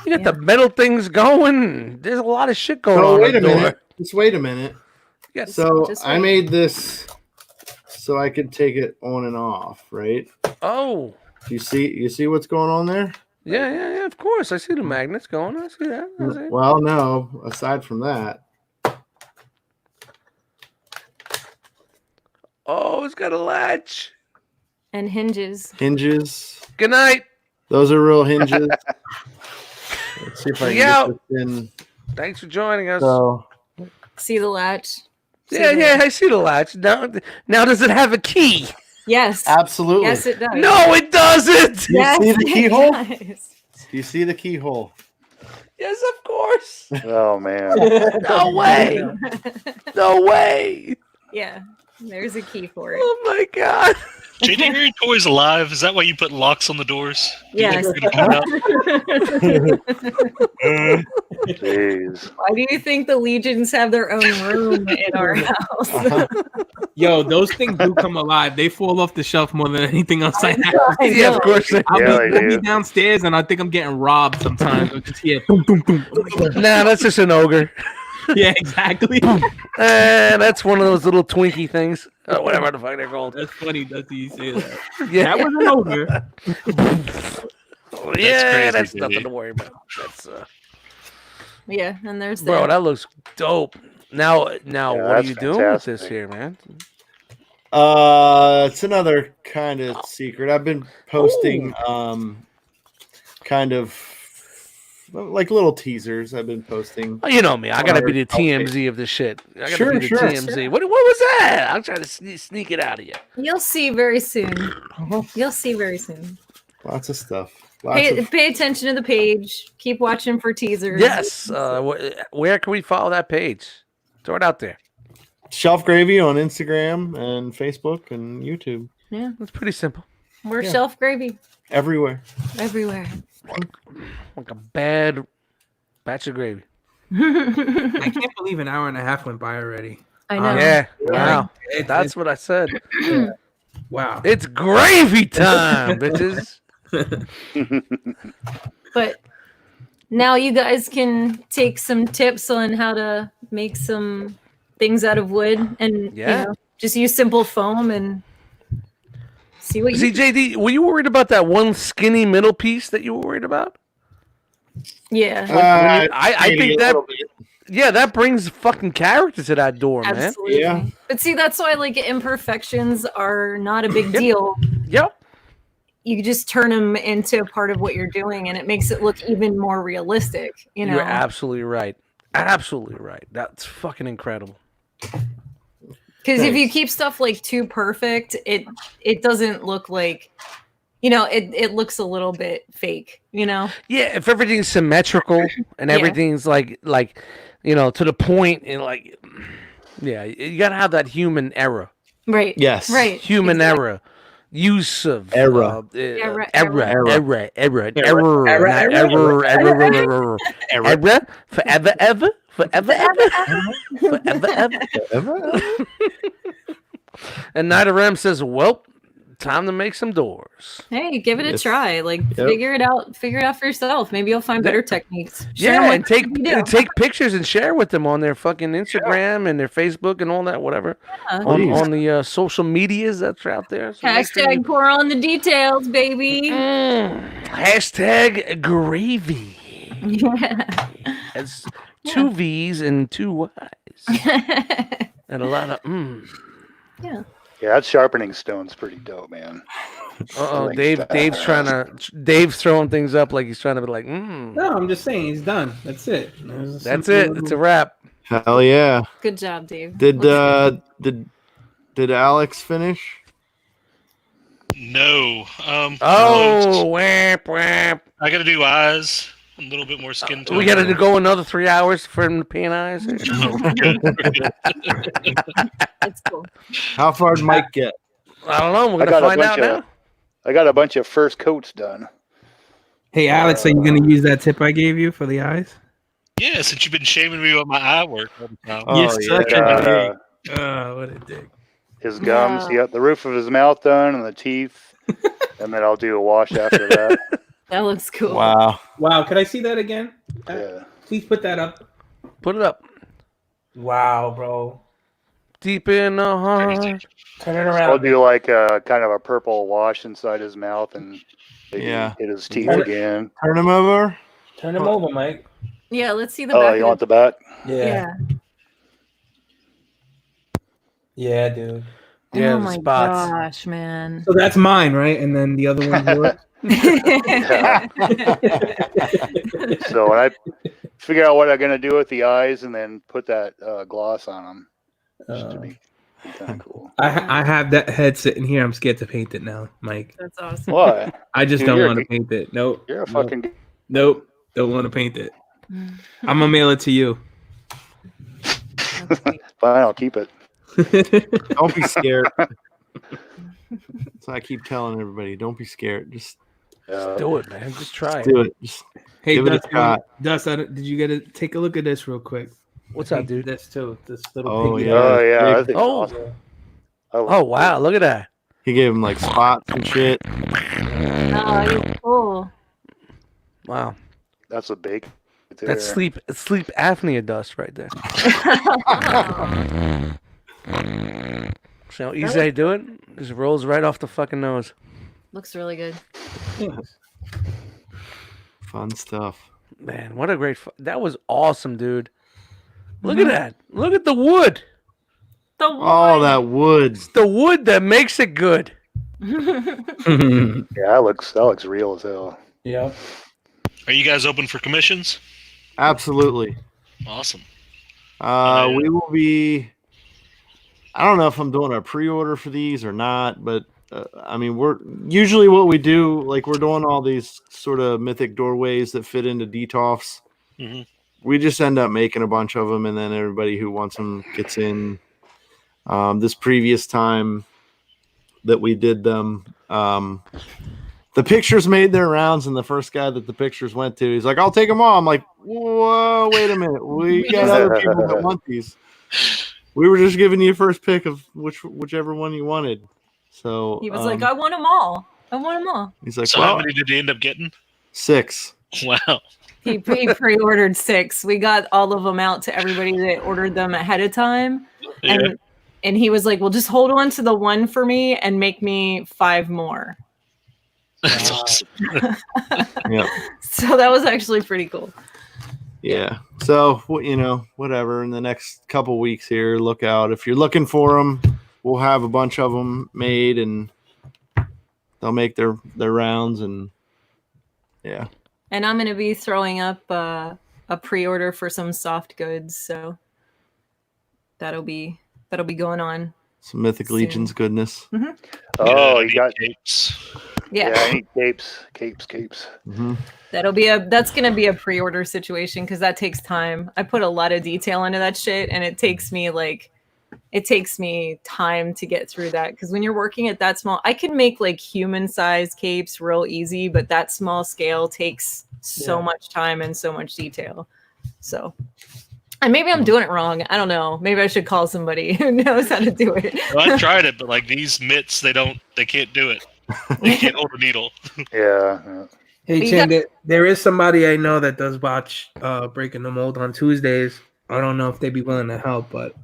You got the metal things going. There's a lot of shit going Oh, on. wait a the door. minute. Just wait a minute. Yeah. So Just I wait. made this so I could take it on and off, right? Oh. You see what's going on there? Yeah. Of course, I see the magnets going. I see that. I see. Well, no. Aside from that, Oh it's got a latch. And hinges. Hinges. Good night. Those are real hinges. Let's see if I can Yeah. get this in. Thanks for joining us. So, See the latch? See yeah, the- yeah, I see the latch. Now does it have a key? Yes. absolutely. Yes, it does. No, it doesn't. Do you Yes, see the it keyhole? does. Do you see the keyhole? Yes, of course. Oh man. No way. No way. Yeah. There's a key for it. Oh my god. JD, are your toys alive? Is that why you put locks on the doors? Do you Yes. think they're gonna come out? Jeez. Why do you think the legions have their own room in our house? Uh-huh. Yo, those things do come alive. They fall off the shelf more than anything else I have. I Yeah, know. of course. I'll Yeah, they be do. downstairs and I think I'm getting robbed sometimes. I just hear boom, boom, boom. Nah, that's just an ogre. Yeah, exactly. That's one of those little Twinkie things. Whatever the fuck they're called. That's funny that you say that. Yeah, That was an ogre. yeah, crazy, that's baby. nothing to worry about. That's Yeah, and there's bro, that. that looks dope. Now, Yeah, what are that's you doing with this fantastic. here, man? It's another kind of secret. I've been posting kind of like little teasers. I've been posting. Oh, you know me. I gotta be the Okay. TMZ of this shit. I gotta Sure, be the sure. TMZ. What was that? I'm trying to sneak it out of you. You'll see very soon. You'll see very soon. Lots of stuff. Lots of, Pay attention to the page. Keep watching for teasers. Yes. Where can we follow that page? Throw it out there. Shelf Gravy on Instagram and Facebook and YouTube. Yeah, It's pretty simple. we're Yeah. shelf gravy Everywhere. everywhere. Like a bad batch of gravy. I can't believe an hour and a half went by already. I know. Yeah. Wow. It- That's what I said. wow. It's gravy time, bitches. But now you guys can take some tips on how to make some things out of wood and Yeah. just use simple foam and see what See, you JD, were you worried about that one skinny middle piece that you were worried about? yeah. I think that that brings fucking character to that door, man. Absolutely. Yeah. But see, that's why like imperfections are not a big Yep. deal. Yep. You just turn them into a part of what you're doing and it makes it look even more realistic, you know. You're absolutely right. Absolutely right. That's fucking incredible. Because if you keep stuff like too perfect, it doesn't look like, it looks a little bit fake, Yeah, if everything's symmetrical and Yeah. everything's like to the point and like, yeah, you gotta have that human error. Right. Yes. Right. Human exactly. error. Use of Error. Error. Forever, ever. And Night of Ram says, well, time to make some doors. Hey, give it a Yes. try. Like Yep. figure it out for yourself. Maybe you'll find better techniques. Share Yeah, them and with take people you do. take pictures and share with them on their fucking Instagram and their Facebook and all that, whatever. Yeah. On the social medias that's out there. So make sure Hashtag you- pour on the details, baby. Hashtag gravy. Yeah. It's two V's and two Y's. And a lot of Yeah. Yeah, that sharpening stone's pretty dope, man. Uh-oh, Like Dave's throwing things up like he's trying to be like, No, I'm just saying he's done. That's it. That's it. It's a wrap. Hell yeah. Good job, Dave. Did Alex finish? No. Oh, whap, whap. I got to do eyes. A little bit more skin tone. We got to go another 3 hours for him to paint eyes. It's cool. How far did Mike get? I don't know. We're I gonna got a find out bunch now. of I got a bunch of first coats done. Hey, Alex, are you going to use that tip I gave you for the eyes? Yeah, since you've been shaming me about my eye work all the time. Oh, Yes, yeah. such a Uh, dick. What a dick. his gums, Wow. he got the roof of his mouth done and the teeth, and then I'll do a wash after that. That looks cool. Wow. Wow, could I see that again? Yeah. Please put that up. Put it up. Wow, bro. Deep in the heart. Turn it I'll around. do like a kind of a purple wash inside his mouth and maybe Yeah. hit his teeth Turn it- again. Turn him over. Turn him over, Mike. Yeah, let's see the Oh, back. you of want the back? Yeah. Yeah. Yeah, dude. Yeah, oh the my spots. gosh, man. So that's mine, right? And then the other one's yours. Yeah. So when I figure out what I'm gonna do with the eyes, and then put that gloss on them, just to be kind of cool. I have that head sitting here. I'm scared to paint it now, Mike. That's awesome. Why? I just Dude, don't you're a want to geek. paint it. Nope. You're a nope, fucking. Nope. Don't want to paint it. I'm gonna mail it to you. Fine, I'll keep it. Don't be scared. So I keep telling everybody, don't be scared. Just Do it, man. Just try it. do it. Just Hey, give it a Dust, shot. Dust, did you get to take a look at this real quick? What's up, Painted dude? This too. This little Oh, piggy. yeah. Oh yeah, I big. think Oh. awesome. Oh wow, look at that. He gave him like spots and shit. Oh, you're cool. Wow. That's a big. That's sleep apnea dust right there. See how easy I do it? Just rolls right off the fucking nose. Looks really good. Fun stuff. Man, what a great that was awesome, dude. Look at that. Look at the wood. The Oh, that wood. It's the wood that makes it good. Yeah, that looks real as hell. Yeah. Are you guys open for commissions? Absolutely. Awesome. We will be. I don't know if I'm doing a pre-order for these or not, but I mean, we're usually what we do. Like we're doing all these sort of mythic doorways that fit into DTOFs. Mm-hmm. We just end up making a bunch of them, and then everybody who wants them gets in. This previous time that we did them, the pictures made their rounds, and the first guy that the pictures went to, he's like, "I'll take them all." I'm like, "Whoa, wait a minute, we got other people that want these. We were just giving you a first pick of whichever one you wanted." So He was like, I want them all. I want them all. he's like, So how "Well, many did you end up getting? 6." Wow. He pre-ordered 6. We got all of them out to everybody that ordered them ahead of time. Yeah. And he was like, well, just hold on to the one for me and make me 5 more. That's awesome. Yep. So that was actually pretty cool. Yeah. So, whatever. In the next couple weeks here, look out. If you're looking for them, we'll have a bunch of them made, and they'll make their rounds. And yeah. And I'm going to be throwing up a pre-order for some soft goods. So that'll be going on. Some Mythic Soon. Legions goodness. Oh, I you need got capes. Yeah. I need capes. Mm-hmm. That's going to be a pre-order situation because that takes time. I put a lot of detail into that shit, and it takes me time to get through that because when you're working at that small, I can make like human-sized capes real easy, but that small scale takes so much time and so much detail. So, and maybe I'm doing it wrong. I don't know. Maybe I should call somebody who knows how to do it. Well, I tried it, but like these mitts, they can't do it. They can't hold a needle. Yeah. Hey, You Chin, there is somebody I know that does watch Breaking the Mold on Tuesdays. I don't know if they'd be willing to help, but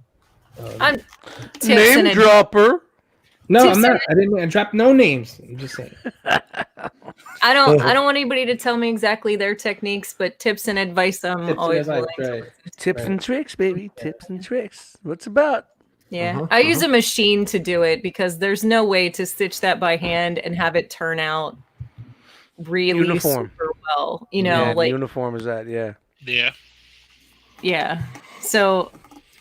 I'm tips Name and dropper. no, Tips I'm not. I didn't drop no names. I'm just saying. I don't want anybody to tell me exactly their techniques, but tips and advice I'm Tips and always advice, willing. right. Tips and tricks, baby. Tips and tricks. What's about? Yeah, I use a machine to do it because there's no way to stitch that by hand and have it turn out really Uniform. super well. Yeah, Like uniform is that? Yeah. Yeah. yeah. So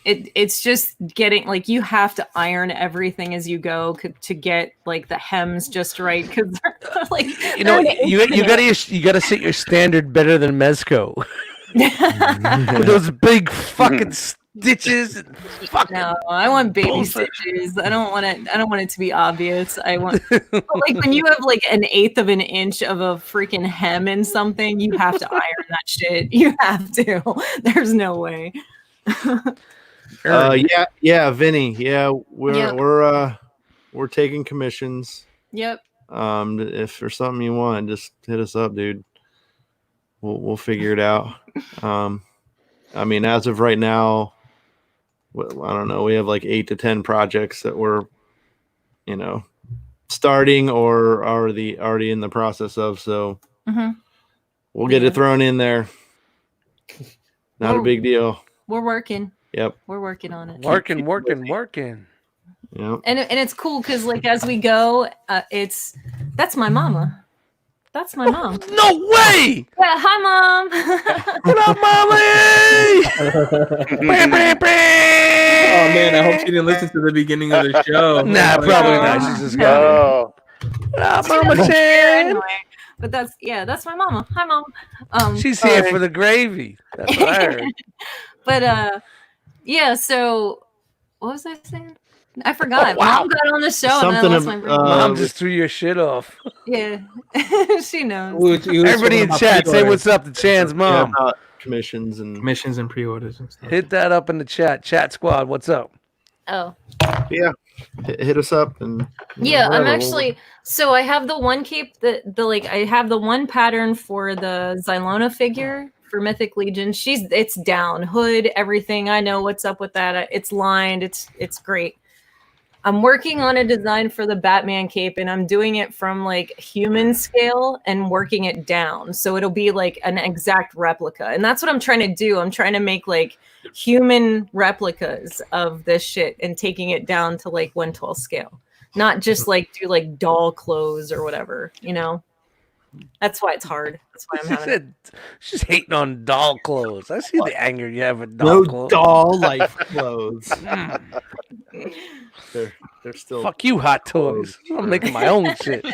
it's just getting like you have to iron everything as you go to get like the hems just right because they're like You gotta set your standard better than Mezco. With those big fucking stitches. And fucking No, I want baby bullshit. stitches. I don't want it to be obvious. I want but like when you have like 1/8 of an inch of a freaking hem in something, you have to iron that shit. You have to. There's no way. Yeah, Vinny. Yeah, Yep. we're taking commissions. Yep. If there's something you want, just hit us up, dude. We'll figure it out. I mean, as of right now, I don't know. We have like 8 to 10 projects that we're, starting or already in the process of. So we'll get it thrown in there. Not a big deal. We're working. Yep. We're working on it. Working. Yeah. And it's cool because like as we go, that's my mama. That's my mom. No way! Yeah, hi mom. What up, Molly? Bam, bam, bam. Oh man, I hope she didn't listen to the beginning of the show. Nah, Oh, probably God. not. She's just got it. Oh, What up, She Mama doesn't care Chan? anyway. But that's my mama. Hi mom. She's here for the gravy. That's what I heard. But yeah. So what was I saying? I forgot. Oh, wow. Mom got on the show and I Something lost my of- brain. Mom just threw your shit off. Yeah, she knows. Everybody in chat, say what's up to Chan's Yeah, mom. about commissions and Commissions and pre-orders and stuff. Hit that up in the chat. Chat squad, what's up? Oh. hit us up and Yeah, I'm whatever. actually so I have the one cape I have the one pattern for the Xylona figure for Mythic Legion. It's down, hood, everything. I know what's up with that. It's lined, it's great. I'm working on a design for the Batman cape and I'm doing it from like human scale and working it down. So it'll be like an exact replica. And that's what I'm trying to do. I'm trying to make like human replicas of this shit and taking it down to like 1/12 scale. Not just like do like doll clothes or whatever, you know? That's why it's hard. That's why I'm She having said she's hating on doll clothes. I see the anger you have with doll no clothes. doll life clothes. Mm. They're still Fuck you, Hot Toys. I'm making my own shit.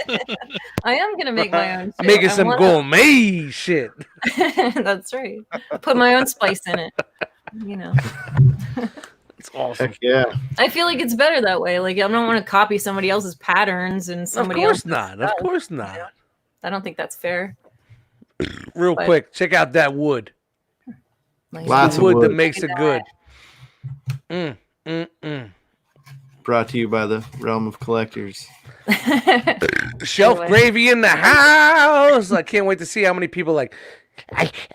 I am gonna make my own shit. I'm making I some wanna- gourmet shit. That's right. Put my own spice in it. You know. It's awesome. heck yeah. I feel like it's better that way. Like I don't want to copy somebody else's patterns and Of somebody course else. not. Of course not. I don't think that's fair. Real But- quick, check out that wood. Like, Lots The of wood that wood. makes it good. Mm. Brought to you by the Realm of Collectors. Shelf Anyway. gravy in the house. I can't wait to see how many people like.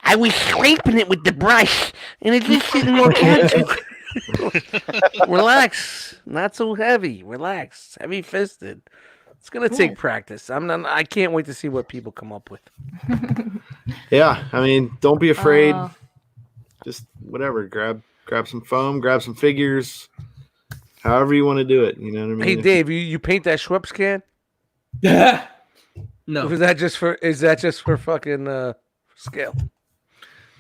I was scraping it with the brush, and it just didn't work out. Relax, not so heavy. Relax, heavy fisted. It's gonna take practice. I can't wait to see what people come up with. Yeah, I mean, don't be afraid. Oh. Just whatever. Grab some foam, grab some figures. However you want to do it. You know what I mean? Hey Dave, you paint that Schweppes can? No, Or is that just for fucking scale?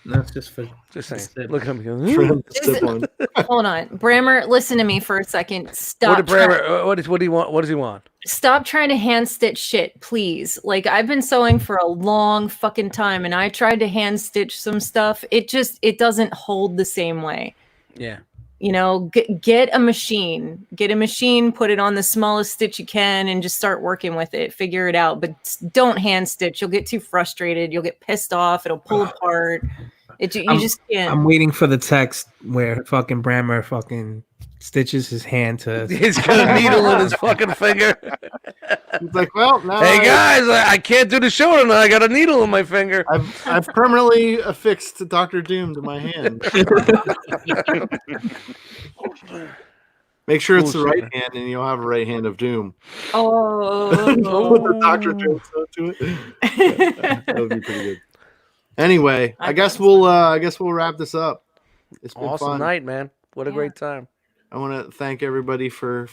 no, it's just for Just saying. sip. Look at For me. them to sip on. Hold on, Brammer. Listen to me for a second. What Stop. did Brammer, what do you want? What does he want? Stop trying to hand stitch shit, please. Like I've been sewing for a long fucking time, and I tried to hand stitch some stuff. It doesn't hold the same way. Yeah. You know, get a machine, put it on the smallest stitch you can and just start working with it, figure it out. But don't hand stitch. You'll get too frustrated. You'll get pissed off. It'll pull apart. You just can't. I'm waiting for the text where fucking Brammer fucking stitches his hand to. He's got a needle in his fucking finger. He's like, well, now Hey guys, I can't do the show tonight. I got a needle in my finger. I've permanently affixed Dr. Doom to my hand. Make sure it's the right hand, and you'll have a right hand of Doom. Oh, Put the Dr. Doom to it. That would be pretty good. Anyway, I guess we'll wrap this up. It's been Awesome fun. night, man. What a Yeah. great time. I want to thank everybody for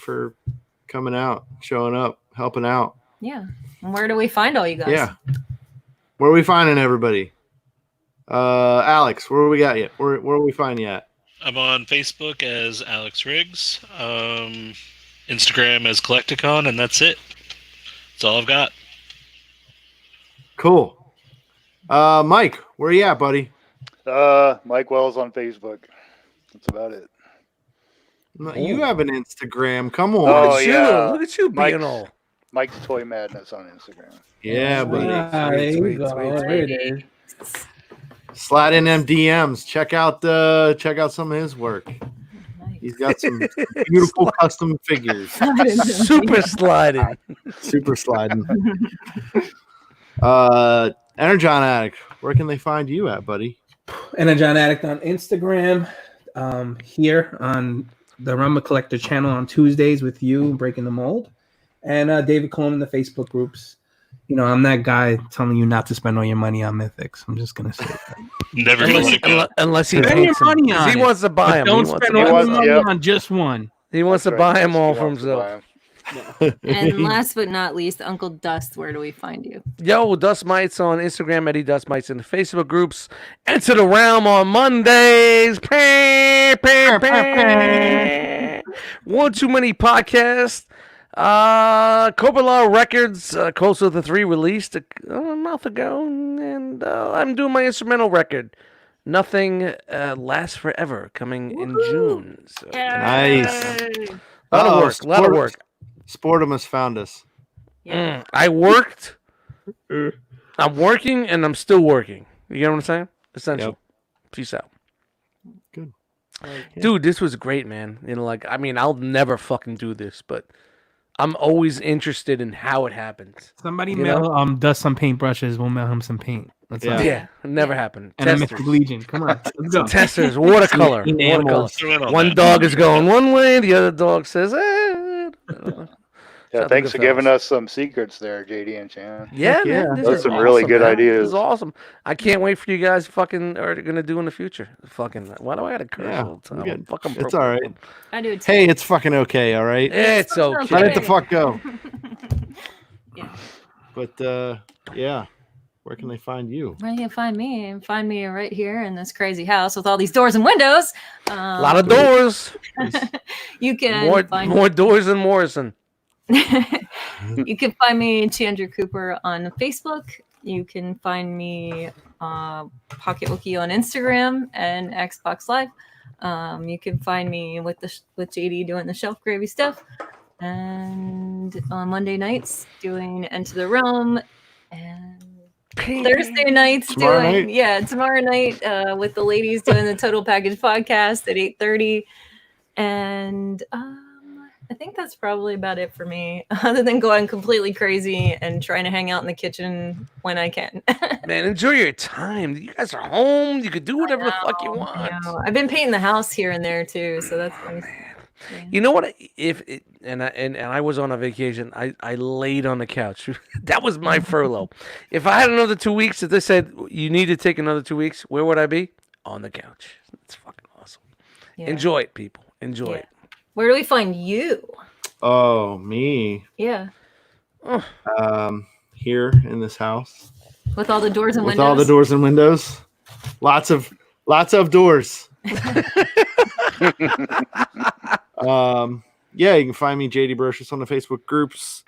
coming out, showing up, helping out. yeah. And where do we find all you guys? Yeah. Where are we finding everybody? Alex, where we got you? Where are we finding you at? I'm on Facebook as Alex Riggs, Instagram as Collecticon, and that's it. That's all I've got. Cool. Mike, where you at, buddy? Mike Wells on Facebook. That's about it. You have an Instagram. Come on. Oh, Look at you. yeah. Look at you being Mike's- all. Mike's Toy Madness on Instagram. Yeah, buddy. There you Sweet, go. sweet, There it is. Slide in them DMs. Check out some of his work. Nice. He's got some beautiful custom figures. Super sliding. Super sliding. Energon Addict, where can they find you at, buddy? Energon Addict on Instagram. Here on the Rumba Collector channel on Tuesdays with you, Breaking the Mold. And David Cohen in the Facebook groups. You know, I'm that guy telling you not to spend all your money on Mythics. I'm just going to say that. Never gonna let it go. Unless he Spend your paints them. money on He it, wants to buy But them. don't He wants spend to all buy your them. money Yep. on just one. He wants to That's right, buy them he all for wants to himself. buy 'em. And last but not least, Uncle Dust, where do we find you? Yo, Dust Mites on Instagram, Eddie Dust Mites in the Facebook groups. Enter the realm on Mondays. One Too Many Podcast. Cobra Law Records, Closer to 3 released a month ago. And I'm doing my instrumental record. Nothing Lasts Forever, coming in June. So, Nice. a lot of work. A lot of work. Sportimus found us. Yeah. I worked. I'm working and I'm still working. You know what I'm saying? Essential. Yep. Peace out. Good. Dude, this was great, man. You know, like, I mean, I'll never fucking do this, but I'm always interested in how it happens. Somebody You know? mail Dust some paintbrushes. We'll mail him some paint. That's Yeah. all. Yeah, it never happened. And a Testers. Mystic Legion. Come on, let's go. Testers, watercolor. Enamels. Throw in all One that. dog is going one way, the other dog says, Yeah, Shout out thanks to for the giving fellas. us some secrets there, JD and Chan. Yeah, Heck yeah. man. This Those is some really awesome, good man. ideas. This is awesome. I can't wait for you guys fucking are gonna do in the future. Fucking why do I gotta curse Yeah, all the time? I'm good. Fucking It's all right. I do it too. Hey, it's fucking okay, all right? It's okay. Let it the fuck go. Yeah. But yeah, where can they find you? Where you find me? Find me right here in this crazy house with all these doors and windows. A lot of doors. You can find More doors than Morrison. You can find me, Chandra Cooper, on Facebook. You can find me Pocket Wookie on Instagram and Xbox Live. You can find me with JD doing the shelf gravy stuff, and on Monday nights doing Into the Realm, and Thursday nights Tomorrow doing night? tomorrow night with the ladies doing the Total Package podcast at 8:30, and I think that's probably about it for me, other than going completely crazy and trying to hang out in the kitchen when I can. Man, enjoy your time. You guys are home. You can do whatever the fuck you want. I know. I've been painting the house here and there too, so that's nice. Yeah. You know what? I was on a vacation, I laid on the couch. That was my furlough. If I had another 2 weeks, if they said you need to take another 2 weeks, where would I be? On the couch. It's fucking awesome. Yeah. Enjoy it, people. Enjoy it. Where do we find you? Oh, me. Yeah, Here in this house. with all the doors and With windows. all the doors and windows. Lots of doors. Yeah, you can find me, JD Brocious, on the Facebook groups.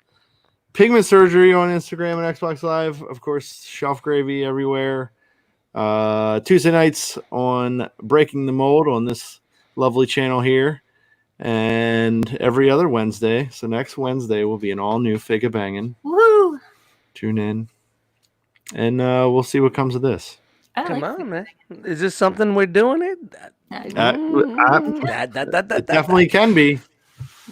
Pigment Surgery on Instagram and Xbox Live. Of course, Shelf Gravy everywhere. Tuesday nights on Breaking the Mold on this lovely channel here. And every other Wednesday. So next Wednesday will be an all new Figga Bangin'. Woo! Tune in. And we'll see what comes of this. I Come like on, man. Is this something we're doing it? It definitely can be.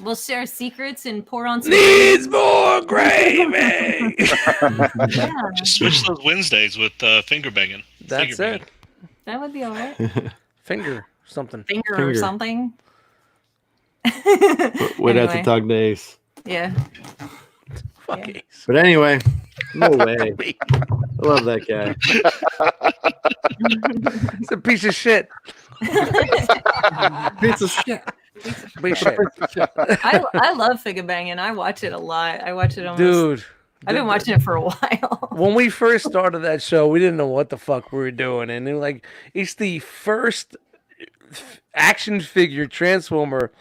We'll share secrets and pour on some. Needs more gravy. Yeah, Just switch those Wednesdays with finger banging. That's Finger it. that would be all right. Finger something. Finger or Finger. something. We'd have to Anyway. talk to Ace. Yeah. Fuck Yeah. Ace. But anyway, no way. I love that guy. It's a piece of shit. Piece of shit. Piece of shit. I love Figga Bangin'. I watch it a lot. I watch it almost. Dude. I've been watching it for a while. When we first started that show, we didn't know what the fuck we were doing. And then, like, it's the first action figure Transformer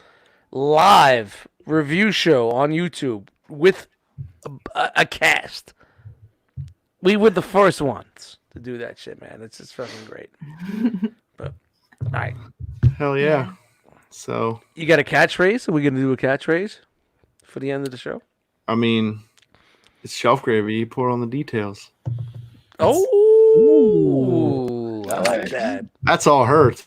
live review show on YouTube with a cast. We were the first ones to do that shit, man. It's just fucking great. But, all right. Hell yeah. So, You got a catchphrase? Are we going to do a catchphrase for the end of the show? I mean, it's Shelf Gravy. You pour on the details. Oh, I like that. That's all hurt.